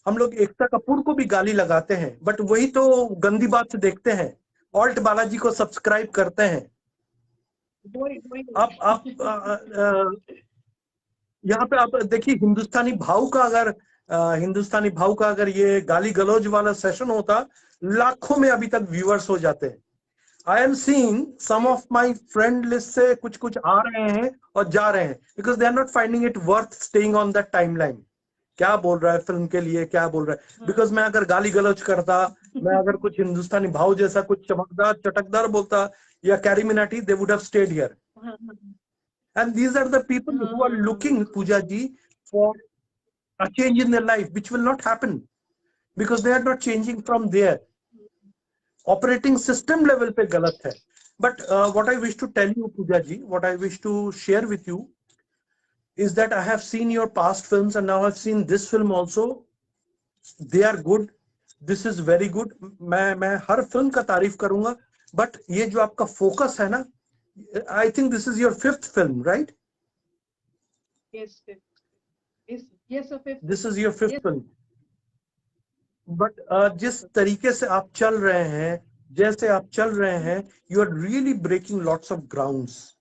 हम लोग एकता कपूर को भी गाली लगाते हैं, बट वही तो गंदी बात से देखते हैं. ऑल्ट बालाजी को सब्सक्राइब करते हैं. आप यहाँ पे आप देखिए, हिंदुस्तानी भाव का अगर ये गाली गलौज वाला सेशन होता, लाखों में अभी तक व्यूअर्स हो जाते हैं. I am seeing some of my friend list से कुछ आ रहे हैं और जा रहे हैं because they are not finding it worth staying on that timeline. क्या बोल रहा है फिल्म के लिए, क्या बोल रहा है? Because मैं अगर गाली गलौज करता, मैं अगर कुछ हिंदुस्तानी भाव जैसा कुछ चमकदार चटकदार बोलता या carry Minati, they would have stayed here. And these are the people who are looking, Pooja ji, for a change in their life, which will not happen because they are not changing from there. Operating system level पे गलत है. But what I wish to tell you, Pooja ji, what I wish to share with you is that I have seen your past films and now I've seen this film also. They are good. This is very good. मैं हर फिल्म का तारीफ करूंगा. But ये जो आपका focus है ना, I think this is your 5th film, right? Yes, 5th. Yes, sir, 5th. This is your 5th film. But जिस तरीके से आप चल रहे हैं, जैसे आप चल रहे हैं, you are really breaking lots of grounds.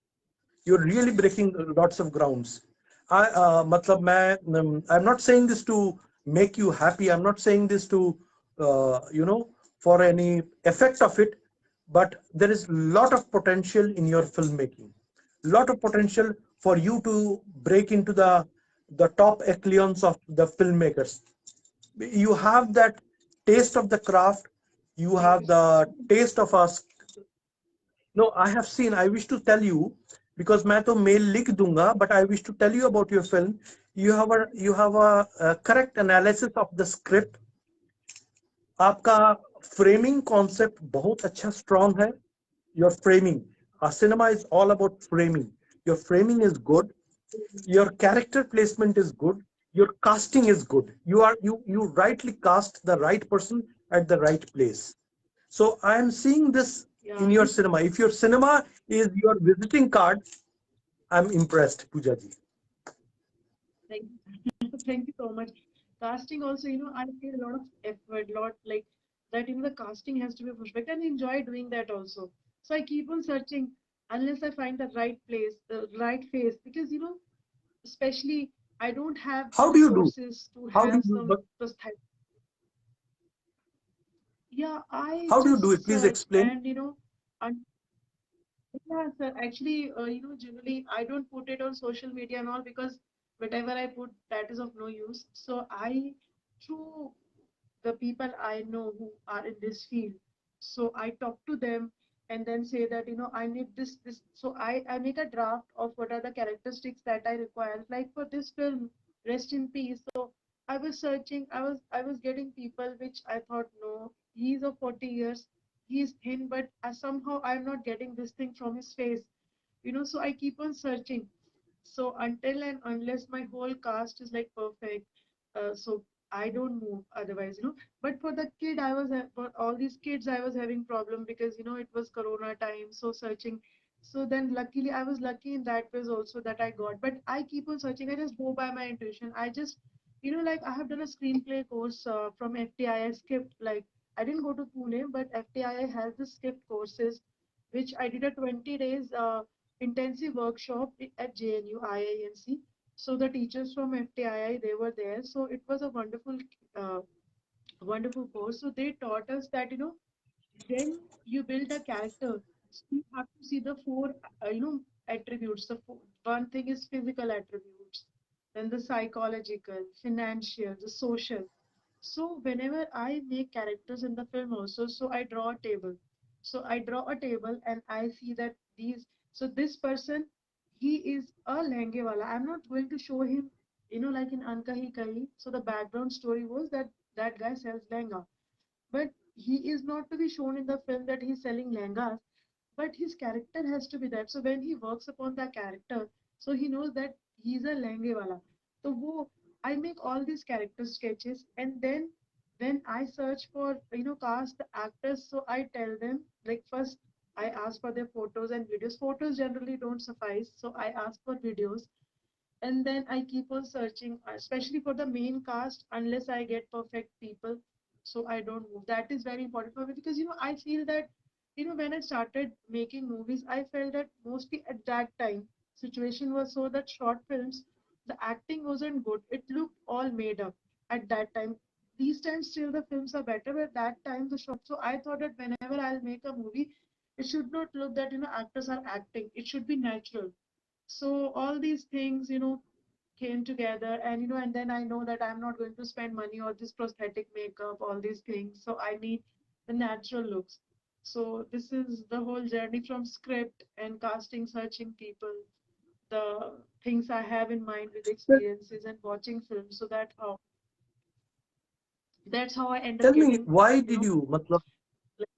You're really breaking lots of grounds. मतलब I'm not saying this to make you happy. I'm not saying this to for any effect of it. But there is a lot of potential in your filmmaking. Lot of potential for you to break into the top echelons of the filmmakers. You have that taste of the craft. You have the taste of us. No, I have seen. I wish to tell you, because मैं तो mail लिख दूंगा, but I wish to tell you about your film. You have a correct analysis of the script. आपका framing concept बहुत अच्छा strong है. Your framing. Our cinema is all about framing. Your framing is good. Your character placement is good. Your casting is good. You rightly cast the right person at the right place. So I am seeing this in your cinema. If your cinema is your visiting card, I'm impressed, Pooja ji. Thank you so much. Casting also, I feel a lot of effort, like that, the casting has to be perfect, and I enjoy doing that also. So I keep on searching unless I find the right place, the right face, because, especially I don't have How do you do? resources to How do have you do? some But prosthetic. Yeah, I how do you just do it? Please search, explain. and yeah, sir. Actually, generally I don't put it on social media and all, because whatever I put, that is of no use. So through the people I know who are in this field, so I talk to them and then say that, I need this. So I make a draft of what are the characteristics that I require. Like for this film, Rest in Peace. So I was searching, I was getting people which I thought, no, he's of 40 years, he's thin, but somehow I'm not getting this thing from his face. So I keep on searching. So until and unless my whole cast is like perfect, so I don't move otherwise. But for the kid, for all these kids, I was having problem, because it was Corona time, so searching. So then luckily, I was lucky in that ways also that I got. But I keep on searching. I just go by my intuition. I just, like I have done a screenplay course from FTII Skipped. Like I didn't go to Pune, but FTII has the Skipped courses, which I did a 20 days intensive workshop at JNU IINC. So the teachers from FTII, they were there. So it was a uh, wonderful course. So they taught us that, when you build a character, so you have to see the four, attributes. One thing is physical attributes, then the psychological, financial, the social. So whenever I make characters in the film also, so I draw a table. So I draw a table and I see that this person, he is a lehenge wala. I'm not going to show him, like in Ankahi Kahi. So the background story was that that guy sells lehenga. But he is not to be shown in the film that he's selling lehengas, but his character has to be that. So when he works upon that character, so he knows that he's a lehenge wala. So I make all these character sketches, and then when I search for cast the actors, so I tell them, like, first I ask for their photos and videos. Photos generally don't suffice, so I ask for videos, and then I keep on searching, especially for the main cast, unless I get perfect people. So I don't move. That is very important for me because I feel that when I started making movies, I felt that mostly at that time situation was so that short films, the acting wasn't good. It looked all made up at that time. These times still the films are better, but at that time the short. So I thought that whenever I'll make a movie, it should not look that actors are acting. It should be natural. So all these things came together, and and then I know that I'm not going to spend money on this prosthetic makeup, all these things, so I need the natural looks. So this is the whole journey from script and casting, searching people, the things I have in mind with Well, experiences and watching films, so that's how I end up tell me, getting why did you, matlab, like,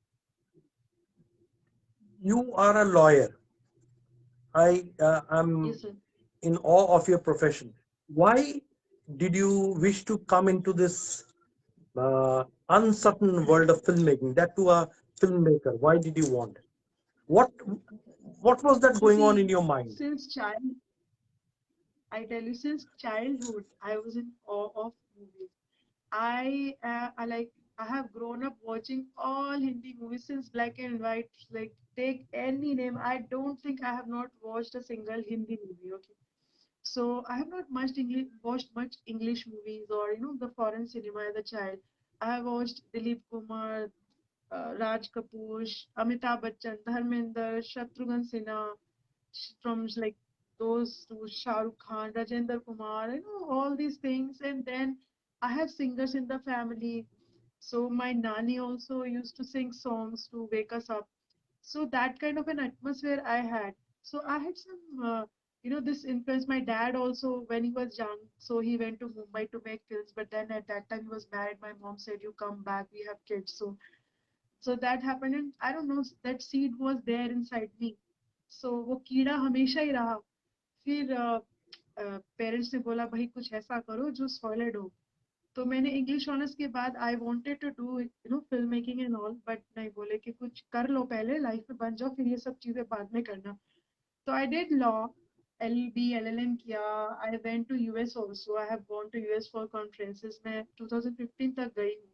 you are a lawyer. I'm yes sir. in awe of your profession. Why did you wish to come into this uncertain world of filmmaking? That to a filmmaker. Why did you want? What what was that So going on see, in your mind? since child I tell you, since childhood I was in awe of movies. I like I have grown up watching all Hindi movies since black and white. Like, take any name, I don't think I have not watched a single Hindi movie. Okay, so I have not watched much English movies or the foreign cinema as a child. I have watched Dilip Kumar, Raj Kapoor, Amitabh Bachchan, Dharmender, Shatrughan Sinha, from like those to Shah Rukh Khan, Rajendra Kumar, all these things. And then I have singers in the family. So my nanny also used to sing songs to wake us up. So that kind of an atmosphere I had. So I had some, this influence. My dad also, when he was young, so he went to Mumbai to make films. But then at that time he was married. My mom said, "You come back, we have kids." So that happened, and I don't know, that seed was there inside me. So वो कीड़ा हमेशा ही रहा. फिर पेरेंट्स ने बोला भाई कुछ ऐसा करो जो सॉलिड हो. तो मैंने इंग्लिश ऑनर्स के बाद I wanted to do film making and all, but नहीं, बोले कि कुछ कर लो पहले, लाइफ में बन जाओ, फिर ये सब चीजें बाद में करना. तो I did law, LLB LLM किया. I went to US also. I have gone to US for conferences. मैं 2015 तक गई हूँ.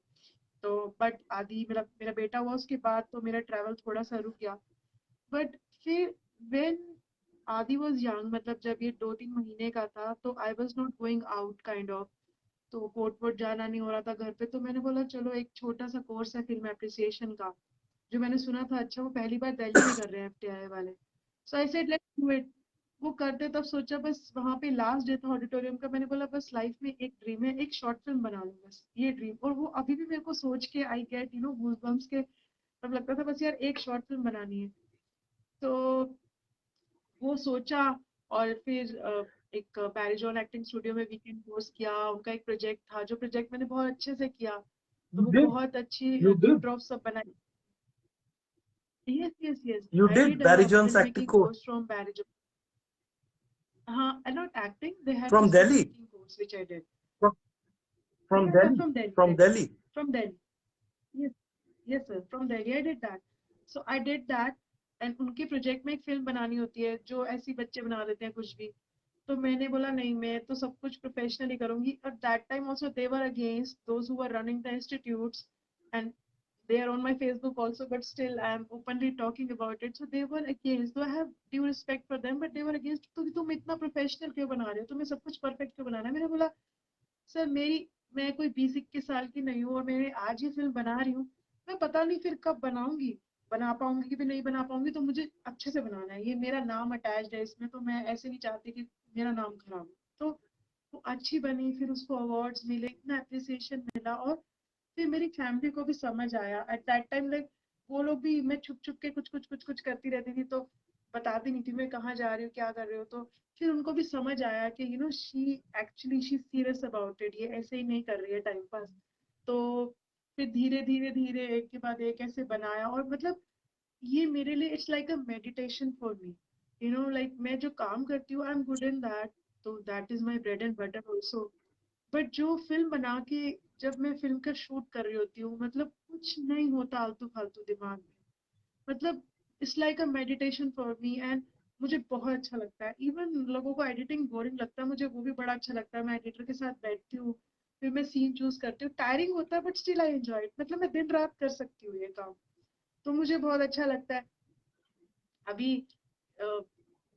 तो बट आदि मेरा मेरा बेटा हुआ उसके बाद तो मेरा ट्रैवल थोड़ा सा रुक गया. बट फिर व्हेन आदि वाज यंग, मतलब जब ये 2-3 महीने का था, तो I was not going out kind of. तो कोर्ट वोट जाना नहीं हो रहा था घर पे, तो मैंने बोला चलो एक छोटा सा कोर्स है फिल्म एप्रिसिएशन का, जो मैंने सुना था अच्छा, वो पहली बार दिल्ली में कर रहे हैं FTI वाले. So I said let's do it. वो करते, तब सोचा बस वहां पे लास्ट डे था ऑडिटोरियम का, मैंने बोला बस लाइफ में एक ड्रीम है, एक शॉर्ट फिल्म बना लूं, बस ये ड्रीम. और वो अभी भी मेरे को सोच के आई गेट गूज़बम्प्स के. तब लगता था बस यार एक शॉर्ट फिल्म बनानी है. तो वो सोचा, और फिर एक पैरिजॉन एक्टिंग स्टूडियो में वीकेंड कोर्स किया. उनका एक प्रोजेक्ट था, जो प्रोजेक्ट मैंने बहुत अच्छे से किया. तो You वो did. बहुत अच्छी You गिफ्ट did. ड्रॉप सब बनाई. Yes, You I did did a Barijan's acting filmmaking course course from Parajon. And not acting, they had from this Delhi. filmmaking course which I did. From, from Yeah, Delhi. from Delhi, From Delhi. Delhi. From Delhi. Yes, yes sir, from Delhi I did that. So I did that. And उनके प्रोजेक्ट में एक फिल्म बनानी होती है, जो ऐसी बच्चे बना देते हैं कुछ भी. तो मैंने बोला नहीं, मैं तो सब कुछ प्रोफेशनली करूंगी. At that time also they were against those who were running the institutes, and they are on my Facebook also, but still I am openly talking about it. So they were against, so I have due respect for them, but they were against. तो तुम इतना प्रोफेशनल क्यों बना रहे हो, तुम्हें सब कुछ परफेक्ट क्यों बनाना है. मैंने बोला सर मैं कोई 20-21 साल की नहीं हूँ, और मैं आज ये फिल्म बना रही हूँ. मैं पता नहीं फिर कब बनाऊंगी, बना पाऊंगी कि भी नहीं बना पाऊंगी, तो मुझे अच्छे से बनाना है. ये मेरा नाम अटैच्ड है इसमें, तो मैं ऐसे नहीं चाहती कि मेरा नाम खराब हो. तो वो अच्छी बनी, फिर उसको अवार्ड्स मिले, इतना अप्रिसिएशन मिला, और फिर मेरी फैमिली को भी समझ आया एट दैट टाइम। लाइक वो लोग भी, मैं छुप छुप के कुछ कुछ कुछ कुछ करती रहती थी, तो बताती नहीं थी मैं कहाँ जा रही हूँ, क्या कर रही हूँ। तो फिर उनको भी समझ आया कि she actually she serious about it, ये ऐसे ही नहीं कर रही है टाइम पास। तो फिर धीरे धीरे धीरे एक के बाद एक ऐसे बनाया, और मतलब ये मेरे लिए it's like a meditation for me. Like मैं जो काम करती हूँ, I am good in that, तो that is my bread and butter also. But जो फिल्म बना के जब मैं फिल्म का शूट कर रही होती हूँ, मतलब कुछ नहीं होता आलतू फालतू दिमाग में, मतलब it's like a meditation for me. And मुझे बहुत अच्छा लगता है। इवन लोगों को एडिटिंग बोरिंग लगता है, मुझे वो भी बड़ा अच्छा लगता है। मैं एडिटर के साथ बैठती हूँ, फिर मैं सीन चूज करती हूँ, टायरिंग होता है but still I enjoy it, मतलब मैं दिन रात कर सकती हूँ ये काम। तो मुझे बहुत अच्छा लगता है। अभी अ,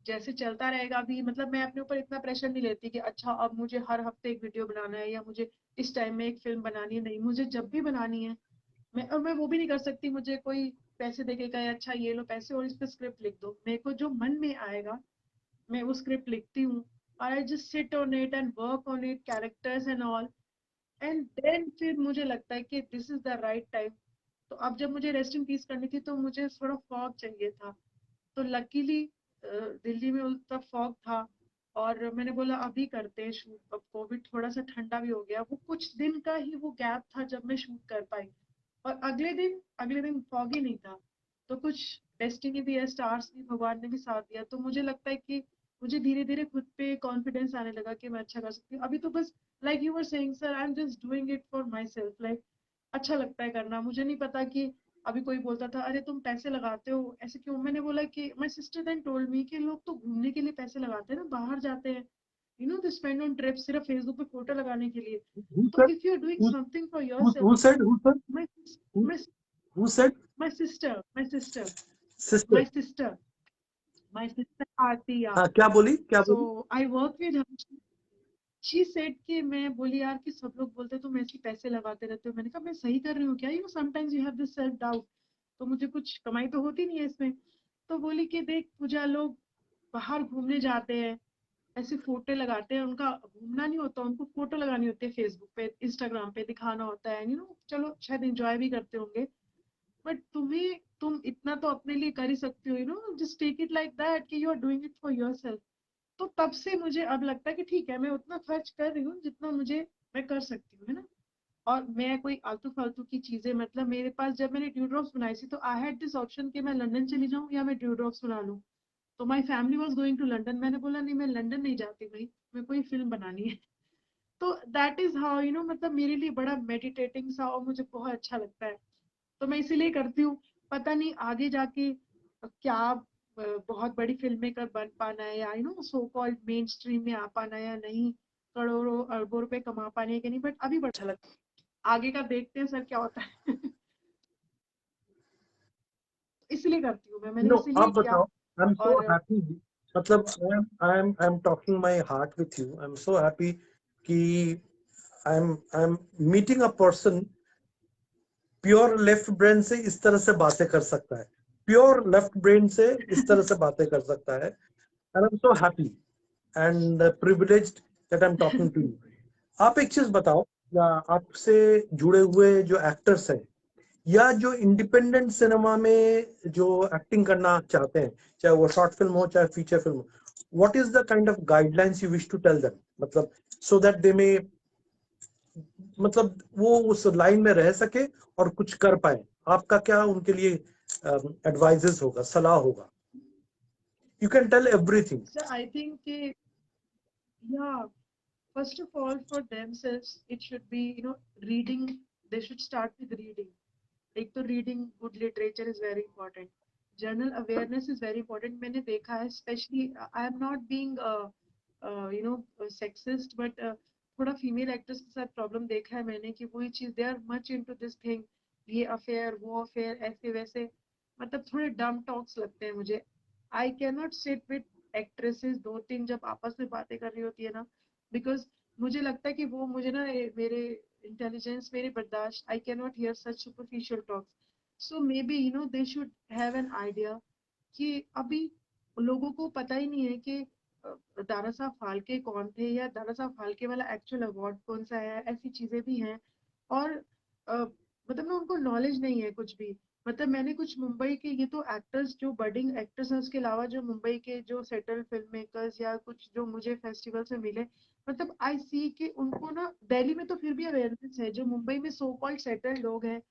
जैसे चलता रहेगा अभी, मतलब मैं अपने ऊपर इतना प्रेशर नहीं लेती कि अच्छा अब मुझे हर हफ्ते एक वीडियो बनाना है, या मुझे इस टाइम में एक फिल्म बनानी है। नहीं, मुझे जब भी बनानी है, मैं वो भी नहीं कर सकती मुझे कोई पैसे दे के कहे अच्छा ये लो पैसे और इस पे स्क्रिप्ट लिख दो। मेरे को जो मन में आएगा मैं वो स्क्रिप्ट लिखती हूँ, और I just sit on it and work on it, characters and all. And then फिर मुझे लगता है कि this is the right time. तो अब जब मुझे रेस्ट इन पीस करनी थी, तो मुझे थोड़ा फॉग चाहिए था। तो लकीली दिल्ली में उस तब फॉग था, और मैंने बोला अभी करते हैं शूट। अब कोविड थोड़ा सा ठंडा भी हो गया, वो कुछ दिन का ही वो गैप था जब मैं शूट कर पाई। और अगले दिन फॉग ही नहीं था। तो कुछ डेस्टिनी भी है, स्टार्स भी, भगवान ने भी साथ दिया। तो मुझे लगता है कि मुझे धीरे धीरे खुद पे कॉन्फिडेंस आने लगा कि मैं अच्छा कर सकती हूँ। अभी तो बस like you were saying sir, I am just doing it for my self. Like अच्छा लगता है करना। मुझे नहीं पता कि अभी कोई बोलता था अरे तुम पैसे लगाते हो ऐसे क्यों। मैंने बोला कि my sister then told me कि लोग तो घूमने के लिए पैसे लगाते हैं ना, बाहर जाते हैं, दे स्पेंड ऑन ट्रिप सिर्फ फेसबुक पे फोटो लगाने के लिए। Who तो said? If you are doing Who, something for who yourself, said? Who said? My Who, my who said? My sister my sister Sister. My sister my sister Aarti, या हाँ, क्या बोली, क्या सो बोली? I work with her. She said कि मैं बोली यार कि सब लोग बोलते तुम ऐसे पैसे लगाते रहते हो। मैंने कहा मैं सही कर रही हूँ क्या? Sometimes you have this self doubt. तो मुझे कुछ कमाई तो होती नहीं है इसमें। तो बोली कि देख पूजा, लोग बाहर घूमने जाते हैं, ऐसे फोटो लगाते हैं, उनका घूमना नहीं होता, उनको फोटो लगानी होती है फेसबुक पे इंस्टाग्राम पे दिखाना होता है। चलो शायद एंजॉय भी करते होंगे, बट तुम इतना तो अपने लिए कर ही सकती हो। Just take it like that कि you are doing it for yourself. तो तब से मुझे अब लगता है कि ठीक है, मैं उतना खर्च कर रही हूँ जितना मुझे मैं कर सकती हूँ, है ना। और मैं कोई आलतू फालतू की चीजें, मतलब मेरे पास जब मैंने ड्यू ड्रॉप्स बनाई थी, तो आई हैड दिस ऑप्शन कि मैं लंदन चली जाऊँ या मैं ड्यू ड्रॉप्स बना लूँ। तो my family was going to London. मैंने बोला नहीं, मैं लंदन नहीं जाती भाई, मेरे को ये फिल्म बनानी है। तो दैट इज हाउ मतलब मेरे लिए बड़ा मेडिटेटिंग सा, और मुझे बहुत अच्छा लगता है। तो मैं इसीलिए करती हूँ। पता नहीं आगे जाके क्या बहुत बड़ी फिल्म मेकर बन पाना है, या सो कॉल्ड मेन स्ट्रीम में आ पाना है या नहीं, करोड़ों अरबों रुपए कमा पाने हैं कि नहीं, बट अभी बड़ा अच्छा लगता है। आगे का देखते हैं सर क्या होता है। इसलिए करती हूँ मैंने No, इसीलिए आप किया। बताओ. I'm so और happy. मतलब I'm talking my heart with you. I'm so happy कि I'm meeting a person pure left brain से इस तरह से बातें कर सकता है, प्योर लेफ्ट ब्रेन से इस तरह से बातें कर सकता है. And I am so happy and privileged that I am talking to you. आप एक चीज बताओ, या आपसे जुड़े हुए जो एक्टर्स हैं, या जो इंडिपेंडेंट सिनेमा में जो एक्टिंग करना चाहते हैं, चाहे वो शॉर्ट फिल्म हो चाहे फीचर फिल्म हो, what is the kind of guidelines you wish to tell them, मतलब सो दैट दे मे, मतलब वो उस लाइन में रह सके और कुछ कर पाए. आपका क्या उनके लिए एडवाइजेस होगा, सलाह होगा? You can tell everything. I think या first of all for themselves it should be reading. They should start with reading. एक तो reading, good literature is very important, general awareness is very important. मैंने देखा है specially, I am not being sexist, but थोड़ा फीमेल एक्टर्स के साथ प्रॉब्लम देखा है मैंने कि वही चीज, they are much into this thing, ये अफेयर वो अफेयर ऐसे वैसे, मतलब थोड़े डम टॉक्स लगते हैं मुझे। I can not sit with actresses दो तीन जब आपस में बातें कर रही होती है ना, बिकॉज मुझे लगता है कि वो मुझे ना मेरे इंटेलिजेंस, मेरे बर्दाश्त, आई can not here such superficial talks. So may be they should have an idea कि अभी लोगों को पता ही नहीं है कि दादा साहब फाल्के कौन थे, या दादा साहब फाल्के वाला एक्चुअल अवार्ड कौन सा है, ऐसी चीजें भी हैं। और मतलब ना उनको नॉलेज नहीं है कुछ भी। मतलब मैंने कुछ मुंबई के, ये तो एक्टर्स जो बडिंग एक्टर्स हैं, उसके अलावा जो मुंबई के जो सेटल फिल्म मेकर्स या कुछ जो मुझे फेस्टिवल से मिले, मतलब आई सी कि उनको ना दिल्ली में तो फिर भी अवेयरनेस है, जो मुंबई में सो कॉल्ड सेटल्ड लोग हैं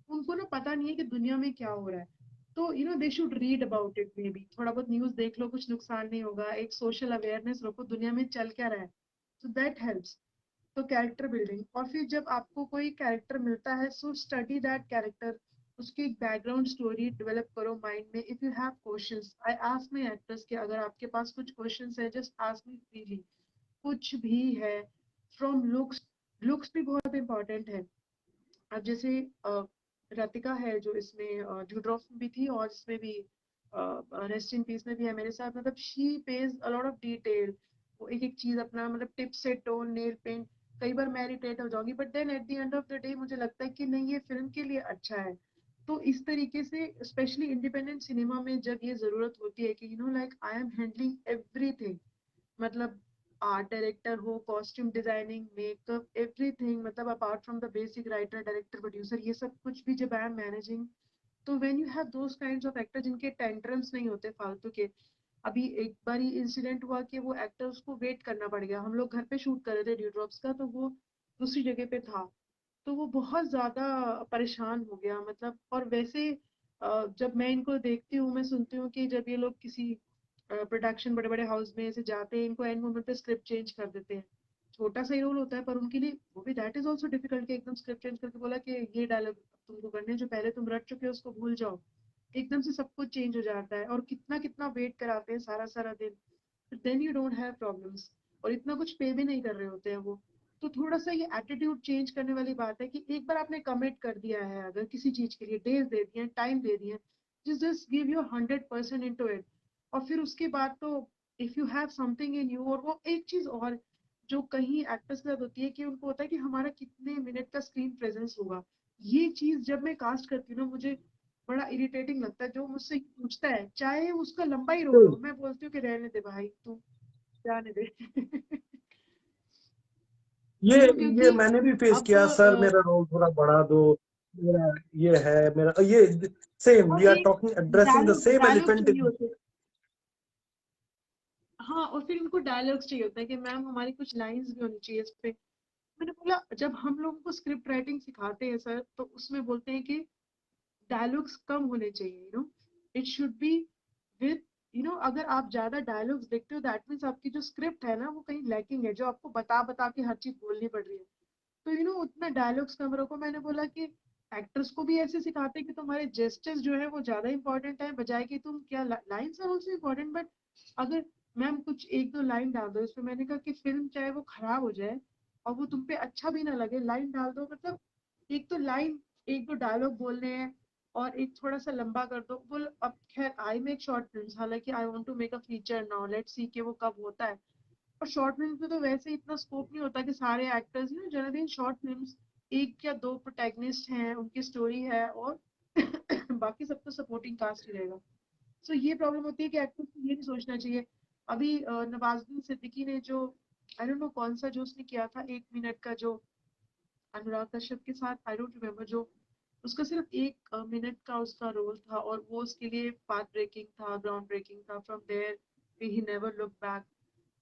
उनको ना पता नहीं है कि दुनिया में क्या हो रहा है। तो they should read about it, may be थोड़ा बहुत न्यूज देख लो, कुछ नुकसान नहीं होगा, एक सोशल अवेयरनेस रखो दुनिया में चल क्या रहा है। So that helps. तो कैरेक्टर बिल्डिंग, और फिर जब आपको कोई कैरेक्टर मिलता है, सो स्टडी दैट कैरेक्टर, उसकी एक बैकग्राउंड स्टोरी डेवलप करो माइंड में। If you have questions, I ask my actors कि अगर आपके पास कुछ क्वेश्चंस है, जस्ट आस्क मी फ्रीली, कुछ भी है। फ्रॉम लुक्स, लुक्स भी बहुत इंपॉर्टेंट है। अब जैसे राधिका है जो इसमें ड्यूड्रॉप में भी थी, और इसमें भी रेस्ट इन पीस में भी है मेरे साथ, मतलब she page a lot of detail. वो एक एक चीज अपना, मतलब टिप से टोन, नेल पेंट, कई बार मैं इरिटेट हो जाऊंगी, but then at the end of the day मुझे लगता है कि नहीं, ये फिल्म के लिए अच्छा है। तो इस तरीके से स्पेशली इंडिपेंडेंट सिनेमा में जब ये जरूरत होती है कि like I am handling everything, मतलब आर्ट डायरेक्टर हो, कॉस्ट्यूम डिजाइनिंग, मेकअप, एवरीथिंग, मतलब apart from the basic writer director producer, ये सब कुछ भी जब आई एम मैनेजिंग, तो when you have those kinds of actor जिनके टेंट्रम्स नहीं होते फालतू के। अभी एक बार इंसिडेंट हुआ कि वो एक्टर, उसको वेट करना पड़ गया, हम लोग घर पे शूट कर रहे थे ड्यू ड्रॉप्स का, तो वो दूसरी जगह पे था। तो वो बहुत ज्यादा परेशान हो गया, मतलब। और वैसे जब मैं इनको देखती हूँ, मैं सुनती हूँ कि जब ये लोग किसी प्रोडक्शन बड़े बड़े हाउस में ऐसे जाते हैं, इनको एंड मोमेंट पे स्क्रिप्ट चेंज कर देते हैं। छोटा सा ही रोल होता है, पर उनके लिए वो भी दैट इज ऑल्सो डिफिकल्ट कि एकदम स्क्रिप्ट चेंज करके बोला कि ये डायलॉग तुमको करने हैं, जो पहले तुम रट चुके हो उसको भूल जाओ। एकदम से सब कुछ चेंज हो जाता है, और कितना कितना वेट कराते हैं सारा सारा दिन। Then you don't have problems, और इतना कुछ पे भी नहीं कर रहे होते हैं वो। तो थोड़ा सा ये एटीट्यूड चेंज करने वाली बात है कि एक बार आपने कमिट कर दिया है, अगर किसी चीज के लिए डेज दे दिए, टाइम दे दिए, just give your 100% into it. और फिर उसके बाद तो if you have something in you. और वो एक चीज और जो कहीं एक्टर्स के साथ होती है कि उनको होता है कि हमारा कितने मिनट का स्क्रीन प्रेजेंस होगा। ये चीज जब मैं कास्ट करती हूँ ना, मुझे बड़ा इरिटेटिंग लगता है। जो मुझसे पूछता है, चाहे उसका लंबा ही रोल हो, मैं बोलती हूँ कि रहने दे भाई, तू जाने दे। ये ये क्योंकि मैंने भी फेस अब किया सर, मेरा रोल थोड़ा बढ़ा दो, मेरा ये है, मेरा ये सेम, वी और आर एक talking addressing the same dialogue elephant चाहिए इन। होते हैं। हाँ, और फिर उनको डायलॉग्स चाहिए होता है कि मैम हमारी कुछ लाइंस भी होनी चाहिए इस पे। मैंने बोला, जब हम लोगों को स्क्रिप्ट राइटिंग सिखाते हैं सर, तो उसमें बोलते हैं कि डायलॉग्स कम होने चाहिए, इट शुड बी विद, अगर आप ज्यादा डायलॉग्स देखते हो, दैट मीन्स आपकी जो स्क्रिप्ट है ना, वो कहीं लैकिंग है, जो आपको बता बता के हर चीज बोलनी पड़ रही है। तो उतना डायलॉग्स कम रखो। मैंने बोला कि एक्टर्स को भी ऐसे सिखाते हैं कि तुम्हारे जेस्चर्स जो है वो ज्यादा इंपॉर्टेंट है, बजाय कि तुम क्या lines are also important, but अगर मैम कुछ एक दो लाइन डाल दो इसमें, मैंने कहा कि फिल्म चाहे वो खराब हो जाए और वो तुम पे अच्छा भी ना लगे, लाइन डाल दो, मतलब एक तो लाइन, एक दो डायलॉग बोलने हैं, और एक थोड़ा सा लंबा कर दो बोल। अब खैर आई मेक शॉर्ट फिल्म, हालांकि I want to make a feature now, let's see कि वो कब होता है। और शॉर्ट फिल्म में तो वैसे इतना स्कोप नहीं होता कि सारे एक्टर्स, जनरली शॉर्ट फिल्म्स एक या दो प्रोटैगनिस्ट हैं, उनकी स्टोरी है, और बाकी सब तो सपोर्टिंग कास्ट ही रहेगा। सो ये प्रॉब्लम होती है कि एक्टर्स को ये नहीं सोचना चाहिए। अभी नवाजुद्दीन सिद्दीकी ने जो, आई डोंट नो कौन सा जो उसने किया था, 1 मिनट का जो अनुराग कश्यप के साथ, आई डोंट रिमेम्बर, जो उसका सिर्फ 1 मिनट का उसका रोल था, और वो उसके लिए पाथ ब्रेकिंग था, ग्राउंड ब्रेकिंग था। From there he never look back.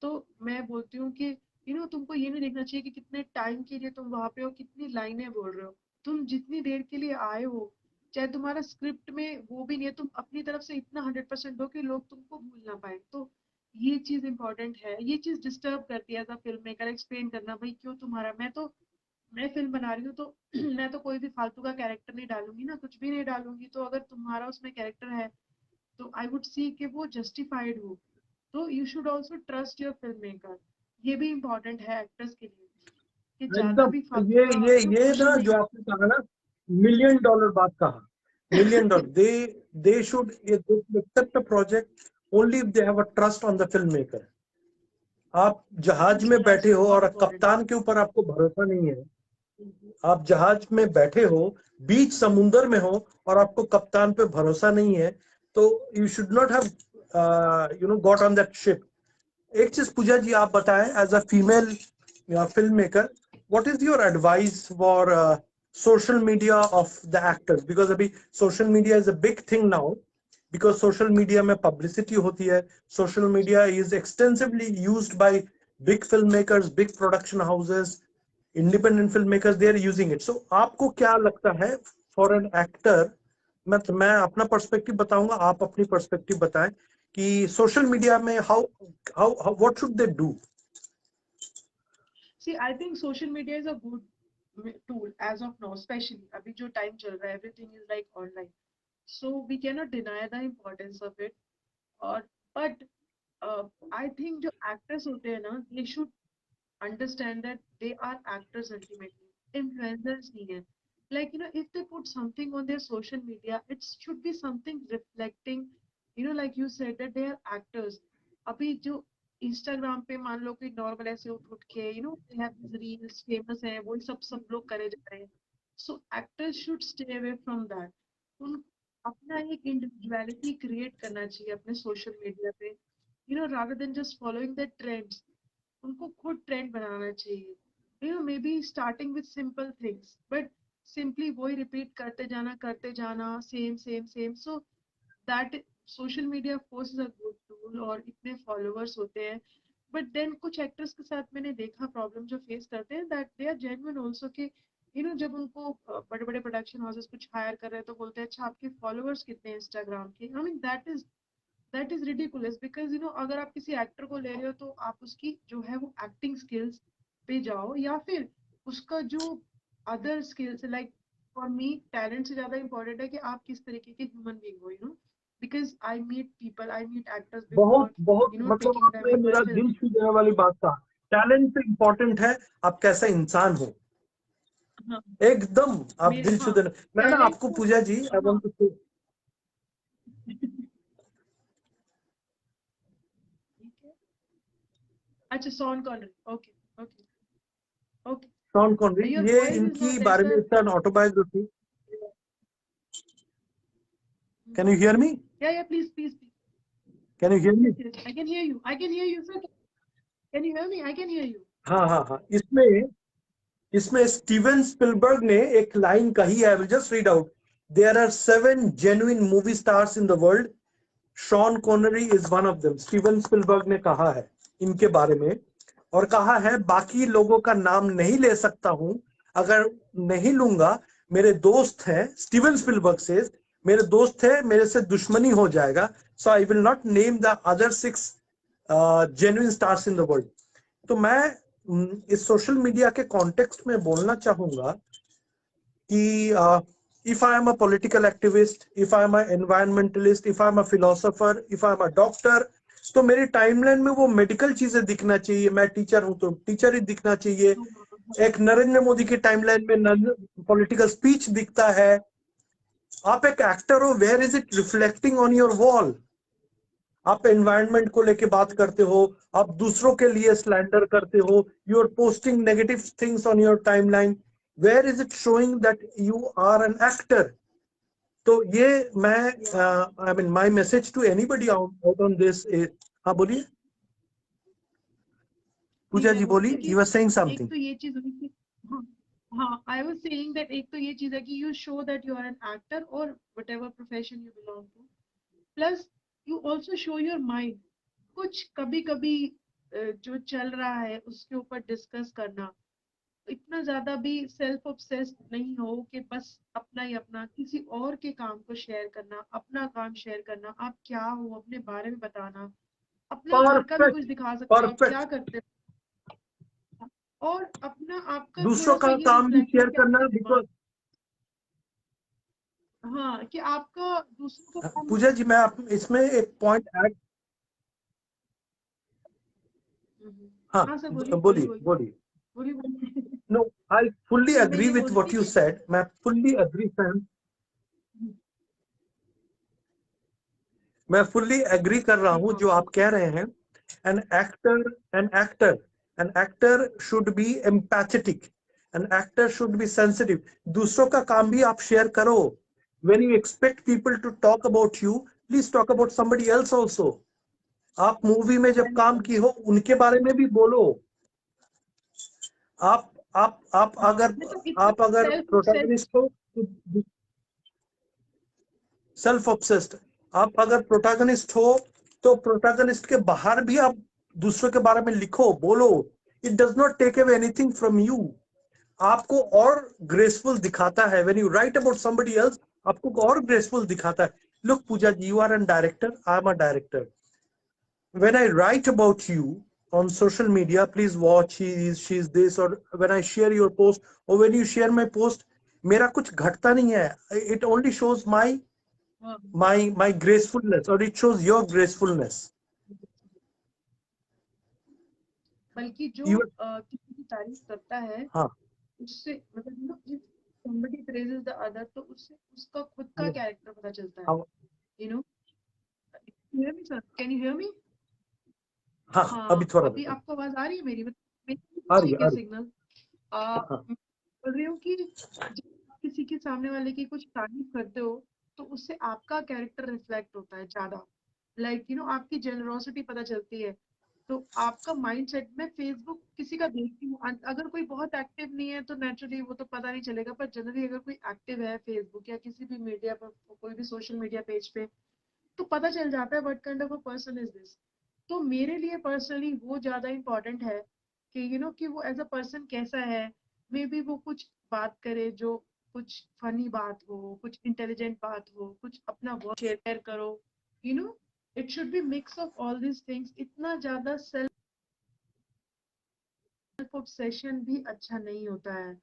तो मैं बोलती हूँ कि तुमको ये नहीं देखना चाहिए कि कितने टाइम के लिए तुम वहां पे हो, कितनी लाइनें बोल रहे हो। तुम जितनी देर के लिए आए हो, चाहे तुम्हारा स्क्रिप्ट में वो भी नहीं है, तुम अपनी तरफ से इतना 100% दो कि लोग तुमको भूल ना पाए। तो ये चीज इंपॉर्टेंट है, ये चीज डिस्टर्ब करती है as a film maker, explain करना भाई क्यों तुम्हारा, मैं फिल्म बना रही हूँ तो मैं तो कोई भी फालतू का कैरेक्टर नहीं डालूंगी ना, कुछ भी नहीं डालूंगी। तो अगर तुम्हारा उसमें कैरेक्टर है, तो आई वुड सी कि वो जस्टिफाइड हो। तो you should also trust your film maker. ये भी इम्पोर्टेंट है एक्टर्स के लिए कि ज्यादा एकदम। भी फालतू ये का ये ये पुश ना नहीं जो कर। आपने कहा ना, $1 million बात कहा, $1 million, they should accept a project only if they have a trust on the film maker. आप जहाज में बैठे ट्रस्ट हो बहुत और इंपॉर्टेंट है। कप्तान के ऊपर आपको भरोसा नहीं है, आप जहाज में बैठे हो, बीच समुंदर में हो, और आपको कप्तान पे भरोसा नहीं है, तो you should not have got on that ship. एक चीज पूजा जी आप बताएं, as a female film maker, what is your advice for social media of the actors, because अभी social media is a big thing now, because social media में publicity होती है, social media is extensively used by big filmmakers, big production houses, independent filmmakers, they are using it. So आपको क्या लगता है for an actor, मैं अपना पर्सपेक्टिव बताऊंगा, आप अपनी पर्सपेक्टिव बताएं कि सोशल मीडिया में how what should they do? See, I think social media is a good tool as of now, especially अभी जो time चल रहा है, everything is like online. So we cannot deny the importance of it. Or but I think जो actors होते हैं ना, they should understand that they are actors ultimately. Influencers नहीं है. Like, if they put something on their social media, it should be something reflecting, like you said, that they are actors. अभी जो इंस्टाग्राम पे मान लो कि नॉर्मल ऐसे उठ उठ के रील्स फेमस है, वो सब लोग करे जा रहे हैं. So actors should stay away from that. उन अपना एक इंडिविजुअलिटी क्रिएट करना चाहिए अपने सोशल मीडिया पे, rather than just following the trends. उनको खुद ट्रेंड बनाना चाहिए. Maybe starting with simple things, but simply वही रिपीट करते जाना same same same. So that social media force is a good tool और इतने फॉलोअर्स होते हैं. बट देन कुछ एक्टर्स के साथ मैंने देखा प्रॉब्लम जो फेस करते हैं, that they are genuine also के जब उनको बड़े बड़े प्रोडक्शन हाउसेस कुछ हायर कर रहे हैं तो बोलते हैं अच्छा आपके फॉलोअर्स कितने हैं इंस्टाग्राम के. I mean that is ridiculous, because अगर आप किसी एक्टर को ले रहे हो तो आप उसकी जो है वो एक्टिंग स्किल्स पे जाओ, या फिर उसका जो other skills, like for me talent से ज्यादा इंपॉर्टेंट है कि आप किस तरीके के ह्यूमन बीइंग हो. Because I meet people, I meet actors बहुत बिफोर बहुत मतलब पिकिंग देम आपने इन माय मेरा फिल्म. दिल छू देने वाली बात कहा, टैलेंट से इम्पोर्टेंट है आप कैसा इंसान हो, हाँ, एकदम आप मेरे दिल छू हाँ देने. मैं ना टैलेंट आपको को. पूजा जी आई हाँ. वांट टू, ठीक है. अच्छा, Sean Connery. Okay. Okay. Okay. Sean Connery, your ये वॉइस इज इनकी नॉट बारे में दैट्स इसका autobiography. Can you hear me? Yeah please. Can you hear me? Yes, I can hear you. I can hear you, sir. Can you hear me? I can hear you. हाँ हाँ हाँ, इसमें इसमें स्टीवन स्पिलबर्ग ने एक लाइन कही है, I will just read out. There are 7 genuine movie stars in the world, Sean Connery is one of them. Steven Spielberg ने कहा है इनके बारे में, और कहा है बाकी लोगों का नाम नहीं ले सकता हूं, अगर नहीं लूंगा मेरे दोस्त हैं, स्टीवन स्पिलबर्ग से मेरे दोस्त है, मेरे से दुश्मनी हो जाएगा. So I will not name the other 6 genuine stars in the world. तो मैं इस सोशल मीडिया के कॉन्टेक्स्ट में बोलना चाहूंगा कि if I am a political activist, if I am an environmentalist, if I am a philosopher, if I am a doctor, तो मेरी टाइमलाइन में वो मेडिकल चीजें दिखना चाहिए. मैं टीचर हूं तो टीचर ही दिखना चाहिए. एक नरेंद्र मोदी की टाइमलाइन में पॉलिटिकल स्पीच दिखता है. आप एक एक्टर हो, where is it reflecting on your wall? आप एनवायरनमेंट को लेके बात करते हो, आप दूसरों के लिए स्लैंडर करते हो, you are posting negative things on your timeline. Where is it showing that you are an actor? तो ये मैं I mean my message to anybody out on this. हाँ बोलिए नहीं, पूजा मैं जी, बोल रही बोलिए, थी कि यू आर सेइंग एक समथिंग. तो ये चीज हुई कि हाँ. हाँ, आई वाज सेइंग दैट एक तो ये चीज है कि you show that you are an actor और whatever profession you belong to. Plus you also show your mind. कुछ कभी कभी जो चल रहा है उसके ऊपर डिस्कस करना. इतना ज्यादा भी सेल्फ ऑब्सेस्ड नहीं हो कि बस अपना ही अपना, किसी और के काम को शेयर करना, अपना काम शेयर करना, आप क्या हो अपने बारे में बताना, अपना घर का भी परफेक्ट, कुछ दिखा सकते हो आप क्या परफेक्ट. करते हो, और अपना आपका दूसरों थोड़ा सा का ये काम भी रिफ्लेक्ट हो शेयर कि करना, आपका दिमाग. बिकॉज हाँ, कि आपका दूसरों का काम. पूजा जी मैं इसमें एक पॉइंट ऐड. हाँ हाँ सर, बोलिए बोलिए बोलिए बोलिए बोलिए. बोलिए बोलिए. No, I fully नहीं, मैं agree ये with बोल रही what थी you कि said. मैं fully agree फैम, मैं fully agree कर रहा हूँ हाँ जो आप बोलिए. कह रहे हैं. An actor, an actor, an actor should be empathetic. An actor should be sensitive. दूसरों का काम भी आप शेयर करो. When you expect people to talk about you, please talk about somebody else also. आप मूवी में जब काम की हो उनके बारे में भी बोलो। आप अगर प्रोटैगनिस्ट हो, सेल्फ ऑब्सेस्ड, आप अगर प्रोटैगनिस्ट हो तो प्रोटैगनिस्ट के बाहर भी आप दूसरों के बारे में लिखो, बोलो। It does not take away anything from you, आपको और ग्रेसफुल दिखाता है। When you write about somebody else, आपको और ग्रेसफुल दिखाता है। Look Pooja ji, you are an director, I am a director. When I write about you on social media, please watch, she is this, or when I share your post, or when you share my post, मेरा कुछ घटता नहीं है. It only shows my gracefulness, or it shows your gracefulness. बल्कि जो किसी की तारीफ करता है, हाँ, उससे मतलब if somebody praises the other, तो उससे उसका खुद का कैरेक्टर पता चलता है, you know. Hear me, sir? Can you hear me? हाँ, अभी आपको आवाज आ रही है मेरी? आ रही है सिग्नल। बोल रही हूँ कि जब आप किसी के सामने वाले की कुछ तारीफ करते हो तो उससे आपका कैरेक्टर रिफ्लेक्ट होता है ज्यादा, आपकी जेनरोसिटी पता चलती है। तो आपका माइंडसेट, मैं फेसबुक किसी का देखती हूँ, अगर कोई बहुत एक्टिव नहीं है तो नेचुरली वो तो पता नहीं चलेगा, पर जनरली अगर कोई एक्टिव है फेसबुक या किसी भी मीडिया पर, कोई भी सोशल मीडिया पेज पे, तो पता चल जाता है what kind of a person is this. तो मेरे लिए पर्सनली वो ज्यादा इंपॉर्टेंट है कि कि वो एज अ पर्सन कैसा है। मे बी वो कुछ बात करे जो कुछ फनी बात हो, कुछ इंटेलिजेंट बात हो, कुछ अपना वर्क शेयर करो, it should be mix of all this things. इतना ज्यादा सेल्फ ऑब्सेशन भी अच्छा नहीं होता है।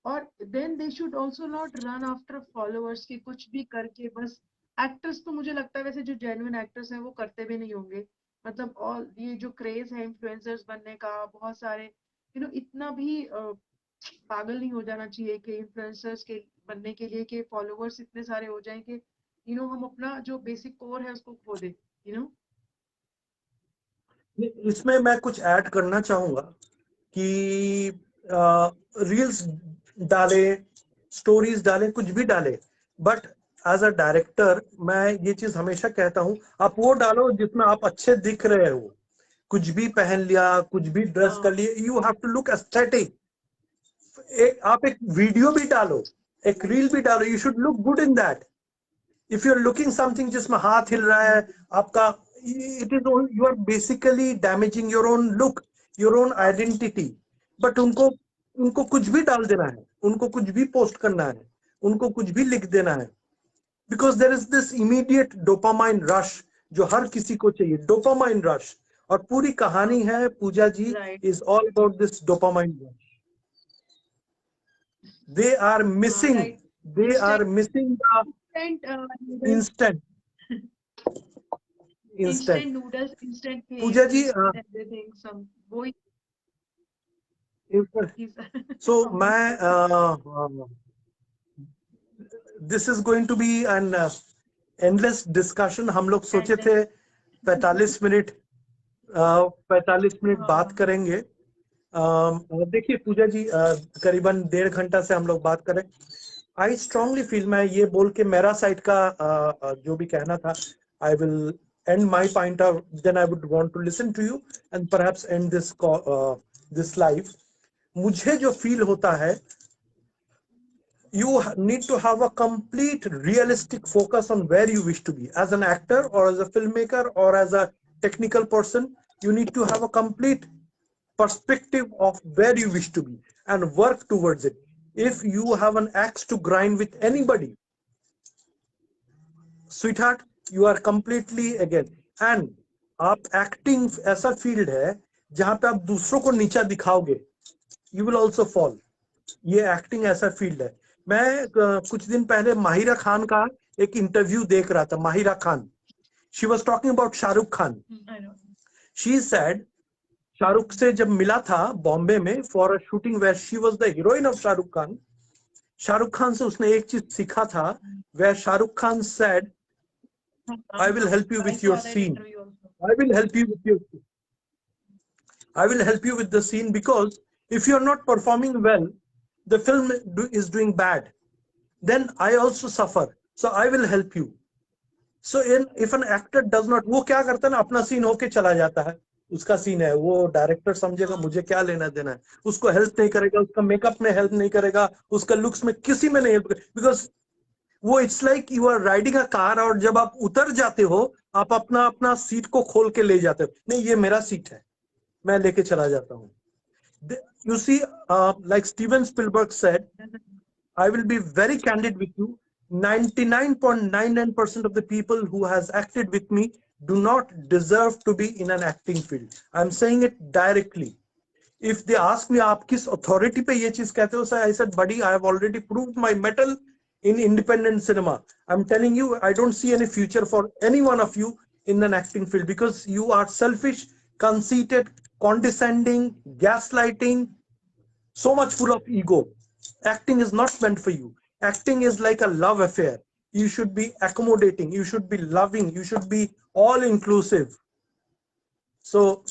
और then they should also not run after followers की कुछ भी करके बस। एक्टर्स तो मुझे लगता है वैसे जो जेन्युइन एक्टर्स हैं वो करते भी नहीं होंगे, मतलब और ये जो क्रेज है इन्फ्लुएंसर्स बनने का, बहुत सारे इतना भी पागल नहीं हो जाना चाहिए कि इन्फ्लुएंसर्स के बनने के लिए कि फॉलोअर्स इतने सारे हो जाएं कि हम अपना जो बेसिक कोर है उसको खो दे। इसमें मैं कुछ ऐड करना चाहूंगा कि रील्स डाले, स्टोरीज डाले, कुछ भी डाले, बट एज अ डायरेक्टर मैं ये चीज हमेशा कहता हूं, आप वो डालो जिसमें आप अच्छे दिख रहे हो। कुछ भी पहन लिया, कुछ भी ड्रेस कर लिए, you have to look aesthetic. आप एक वीडियो भी डालो, एक रील भी डालो, you should look good in that. If you are looking something जिसमें हाथ हिल रहा है आपका, it is you are basically damaging your own look, your own identity. But उनको उनको कुछ भी डाल देना है, उनको कुछ भी पोस्ट करना है, उनको कुछ भी लिख देना है, because there is this immediate dopamine rush जो हर किसी को चाहिए, डोपामाइन रश। और पूरी कहानी है Pooja ji, is all about this dopamine rush. They are missing. They are missing the instant. Instant noodles, instant Pooja fame, ji, instant everything. Some boy. so this is going to be an endless discussion. हम लोग सोचे थे 45 मिनट 45 मिनट बात करेंगे। देखिए पूजा जी, करीबन 1.5 घंटा से हम लोग बात करें। आई स्ट्रांगली फील, मैं ये बोल के मेरा साइड का जो भी कहना था, I will end my point of, then I would want to listen to you and perhaps end this this live. मुझे जो फील होता है, you need to have a complete realistic focus on where you wish to be as an actor or as a filmmaker or as a technical person. You need to have a complete perspective of where you wish to be and work towards it. If you have an axe to grind with anybody, sweetheart, you are completely again. And आप एक्टिंग ऐसा फील्ड है जहां पे आप दूसरों को नीचा दिखाओगे, you will also fall. ये एक्टिंग ऐसा फील्ड है। मैं कुछ दिन पहले माहिरा खान का एक इंटरव्यू देख रहा था। Mahira Khan, she was talking about Shahrukh Khan. She said Shahrukh से जब मिला था बॉम्बे में for a shooting where she was the heroine of Shahrukh Khan, Shahrukh Khan से उसने एक चीज सीखा था, where Shahrukh Khan said, I will help you with your scene. I will help you with your scene. I will help you with the scene because if you are not performing well, the film is doing bad. Then I also suffer. So I will help you. So if an actor does not, वो क्या करता है ना, अपना सीन होके चला जाता है, उसका सीन है, वो डायरेक्टर समझेगा मुझे क्या लेना देना है, उसको हेल्प नहीं करेगा, उसका मेकअप में हेल्प नहीं करेगा, उसका लुक्स में किसी में नहीं हेल्प करेगा, बिकॉज वो it's like you are riding a car, और जब आप उतर जाते हो आप अपना अपना सीट को खोल के ले जाते हो, नहीं ये मेरा सीट है, मैं लेके चला जाता हूँ. You see, like Steven Spielberg said, I will be very candid with you. 99.99% of the people who has acted with me do not deserve to be in an acting field. I'm saying it directly. If they ask me, आप किस authority पे ये चीज कहते हो, sir, I said, buddy, I have already proved my mettle in independent cinema. I'm telling you, I don't see any future for any one of you in an acting field, because you are selfish, conceited, condescending, gaslighting, so much full of ego. Acting is not meant for you. Acting is like a love affair. You should be accommodating, you should be loving, you should be all inclusive. So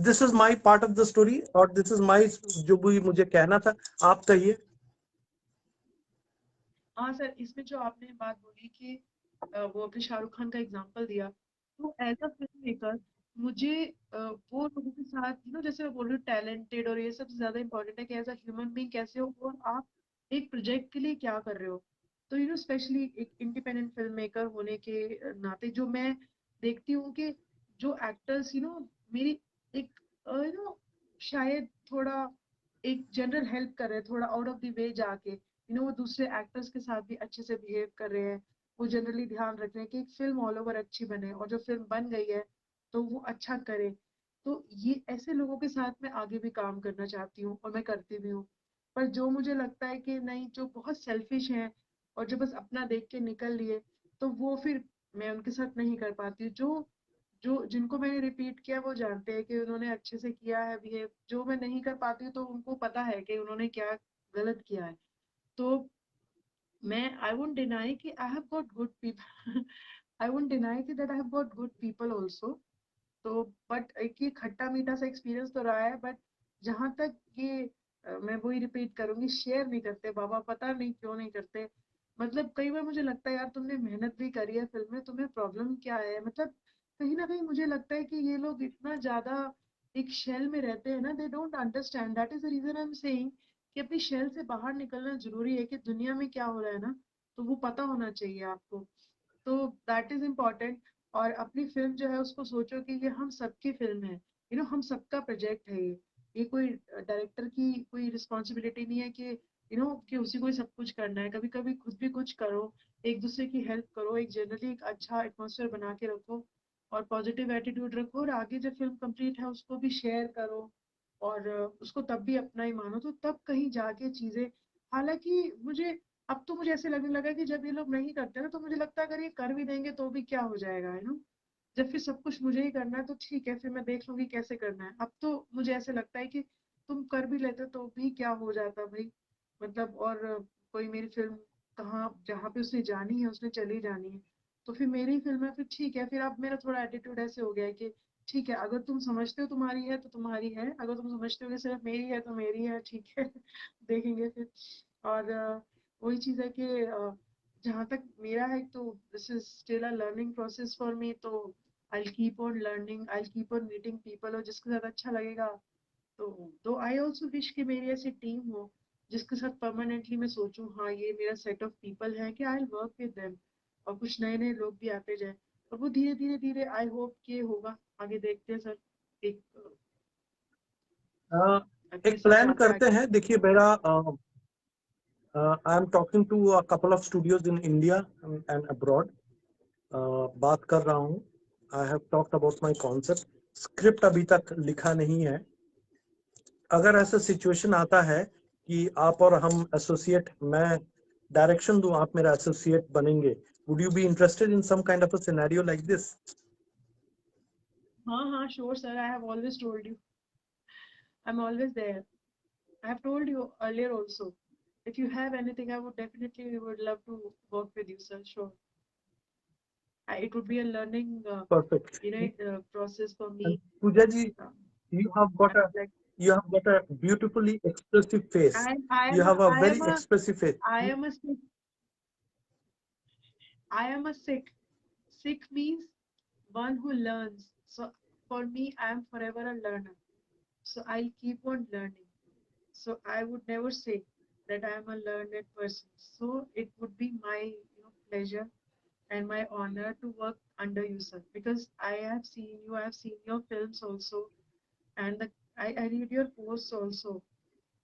this is my part of the story, और this is my, जो भी मुझे कहना था. आप कहिए. हाँ सर, इसमें जो आपने बात बोली कि वो अपने शाहरुख खान का एग्जांपल दिया, तो एज अ फिल्म मेकर मुझे वो लोगों के साथ जैसे मैं बोल रही हूँ टैलेंटेड और ये सब ज्यादा इंपॉर्टेंट है कि एज अ ह्यूमन बीइंग कैसे हो और आप एक प्रोजेक्ट के लिए क्या कर रहे हो. तो स्पेशली एक इंडिपेंडेंट फिल्म मेकर होने के नाते जो मैं देखती हूँ कि जो एक्टर्स मेरी एक शायद थोड़ा एक जनरल हेल्प कर रहे हैं, थोड़ा आउट ऑफ द वे जाके वो दूसरे एक्टर्स के साथ भी अच्छे से बिहेव कर रहे हैं, वो जनरली ध्यान रख रहे हैं कि एक फिल्म ऑल ओवर अच्छी बने और जो फिल्म बन गई है तो वो अच्छा करे. तो ये ऐसे लोगों के साथ मैं आगे भी काम करना चाहती हूँ और मैं करती भी हूँ. पर जो मुझे लगता है कि नहीं, जो बहुत सेल्फिश हैं और जो बस अपना देख के निकल लिए, तो वो फिर मैं उनके साथ नहीं कर पाती हूँ. जो जो जिनको मैंने रिपीट किया वो जानते हैं कि उन्होंने अच्छे से किया है बिहेव. जो मैं नहीं कर पाती हूँ तो उनको पता है कि उन्होंने क्या गलत किया है. तो मैं आई वोंट डिनाई कि I have got good people. I won't deny कि that I have got good people also. तो बट एक ये खट्टा मीठा सा एक्सपीरियंस तो रहा है. बट जहां तक ये मैं वही रिपीट करूंगी, शेयर नहीं करते बाबा, पता नहीं क्यों नहीं करते. मतलब कई बार मुझे लगता है यार तुमने मेहनत भी करी है फिल्म में, तुम्हें प्रॉब्लम क्या है. मतलब कहीं ना कहीं मुझे लगता है कि ये लोग इतना ज्यादा एक शेल में रहते हैं ना, they don't understand. That is the reason I am saying कि अपनी शेल से बाहर निकलना जरूरी है, कि दुनिया में क्या हो रहा है ना, तो वो पता होना चाहिए आपको. तो दैट इज इम्पोर्टेंट. और अपनी फिल्म जो है उसको सोचो कि ये हम सबकी फिल्म है, हम सबका प्रोजेक्ट है ये कोई डायरेक्टर की कोई रिस्पॉन्सिबिलिटी नहीं है कि कि उसी को ही सब कुछ करना है. कभी कभी खुद भी कुछ करो, एक दूसरे की हेल्प करो, एक जनरली एक अच्छा एटमोसफेयर बना के रखो और पॉजिटिव एटीट्यूड रखो, और आगे जब फिल्म कंप्लीट है उसको भी शेयर करो और उसको तब भी अपना ही मानो, तो तब कहीं जाके चीजें. हालांकि अब तो मुझे ऐसे लगने लगा कि जब ये लोग नहीं करते ना, तो मुझे लगता है अगर ये कर भी देंगे तो भी क्या हो जाएगा, जब फिर सब कुछ मुझे ही करना है तो ठीक है, फिर मैं देख लूंगी कैसे करना है. अब तो मुझे ऐसे लगता है कि तुम कर भी लेते तो भी क्या हो जाता भाई. मतलब और कोई मेरी फिल्म कहाँ जहाँ पे उसने जानी है उसने चली जानी है, तो फिर मेरी फिल्म है, फिर ठीक है. फिर अब मेरा थोड़ा एटीट्यूड ऐसे हो गया है कि ठीक है, अगर तुम समझते हो तुम्हारी है तो तुम्हारी है, अगर तुम समझते हो कि सिर्फ मेरी है तो मेरी है, ठीक है. देखेंगे फिर. और वही चीज़ है कि जहाँ तक मेरा है तो this is still a learning process for me. तो I'll keep on learning, I'll keep on meeting people और जिसके साथ अच्छा लगेगा. तो आई ऑल्सो विश कि मेरी ऐसी टीम हो जिसके साथ परमानेंटली मैं सोचूं हाँ ये मेरा सेट ऑफ पीपल है कि आई वर्क विद देम, और कुछ नए नए लोग भी आते जाए. और वो धीरे धीरे धीरे आई होप कि होगा. आगे देखते हैं सर. एक के एक साथ प्लान जाते करते आगे. हैं. देखिए मेरा, I am talking to a couple of studios in India and abroad. बात कर रहा हूँ. I have talked about my concept. Script अभी तक लिखा नहीं है. अगर ऐसा सिचुएशन आता है कि आप और हम एसोसिएट, मैं डायरेक्शन दूं, आप मेरा एसोसिएट बनेंगे, would you be interested in some kind of a scenario like this? हाँ हाँ sure sir, I have always told you, I am always there. I have told you earlier also. If you have anything, I would definitely would love to work with you, sir. Sure. It would be a learning, Perfect. process for And me. Pooja ji, Um, you have got I'm a like, you have got a beautifully expressive face. You have a very expressive face. I am a sick Sikh means one who learns. So for me, I am forever a learner. So I'll keep on learning. So I would never say that I am a learned person. So it would be my pleasure and my honor to work under you, sir, because I have seen you, I have seen your films also, and I read your posts also,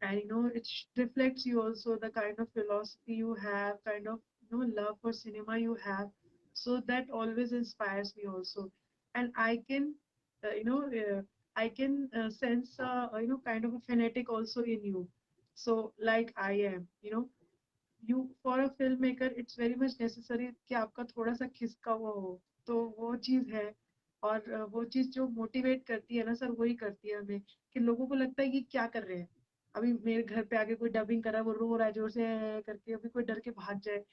and it reflects you also, the kind of philosophy you have, kind of love for cinema you have. So that always inspires me also, and I can I can sense kind of a fanatic also in you. So like I am, you for a filmmaker it's very much necessary कि आपका थोड़ा सा खिसका हुआ हो, तो वो चीज है। और वो चीज जो मोटिवेट करती है ना सर, वही करती है हमें, कि लोगों को लगता है कि क्या कर रहे हैं। अभी मेरे घर पे आके कोई डबिंग कर रहा है, वो रो रहा है जोर से करके, अभी कोई डर के भाग जाए,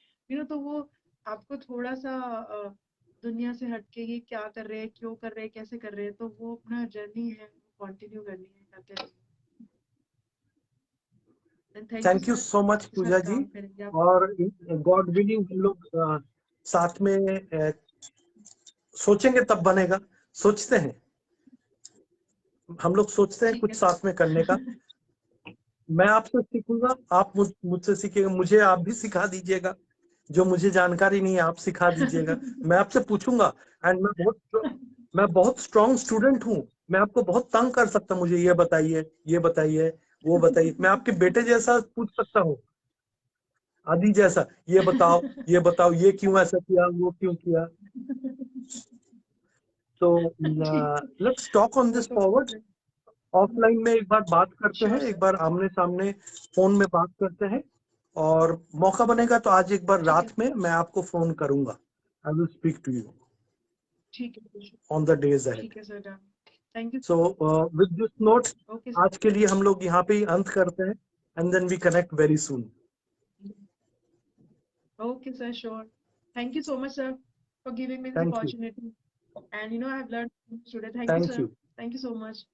तो वो आपको थोड़ा सा दुनिया से हटके ये क्या कर रहे हैं, क्यों कर रहे हैं, कैसे कर रहे हैं, तो वो अपना जर्नी है कंटिन्यू करनी है, करते रहिए। Thank you thank you sir, so much आपके पूजा साथ जी। काम करेंगे आप। और गॉड विलिंग हम लोग साथ में सोचेंगे तब बनेगा। सोचते हैं, हम लोग सोचते हैं ठीक कुछ है साथ में करने का। मैं आपसे सीखूंगा, आप मुझसे सीखिएगा, मुझे आप भी सिखा दीजिएगा। जो मुझे जानकारी नहीं है आप सिखा दीजिएगा। मैं आपसे पूछूंगा। एंड मैं बहुत स्ट्रॉन्ग स्टूडेंट हूँ। मैं आपको बहुत तंग कर सकता हूँ, मुझे ये बताइए, ये बताइए, वो बताइए। मैं आपके बेटे जैसा पूछ सकता हूँ, आदि जैसा, ये बताओ, ये बताओ, ये क्यों ऐसा किया, वो क्यों किया। तो लेट्स टॉक ऑन वो दिस तो फॉरवर्ड। ऑफलाइन में एक बार बात करते हैं, श्योर एक सर, बार आमने सामने फोन में बात करते हैं। और मौका बनेगा तो आज एक बार ठीक है, रात में मैं आपको फोन करूंगा। I will speak to you ठीक है, ऑन द डेज अहेड। ठीक है sir, done. Thank you. So with this note okay आज के लिए हम लोग यहाँ पे ही अंत करते हैं। And then we connect very soon. Okay sir, sure. Thank you so much sir for giving me this thank you, opportunity, and I have learn today. Thank you thank sir, you, thank you so much.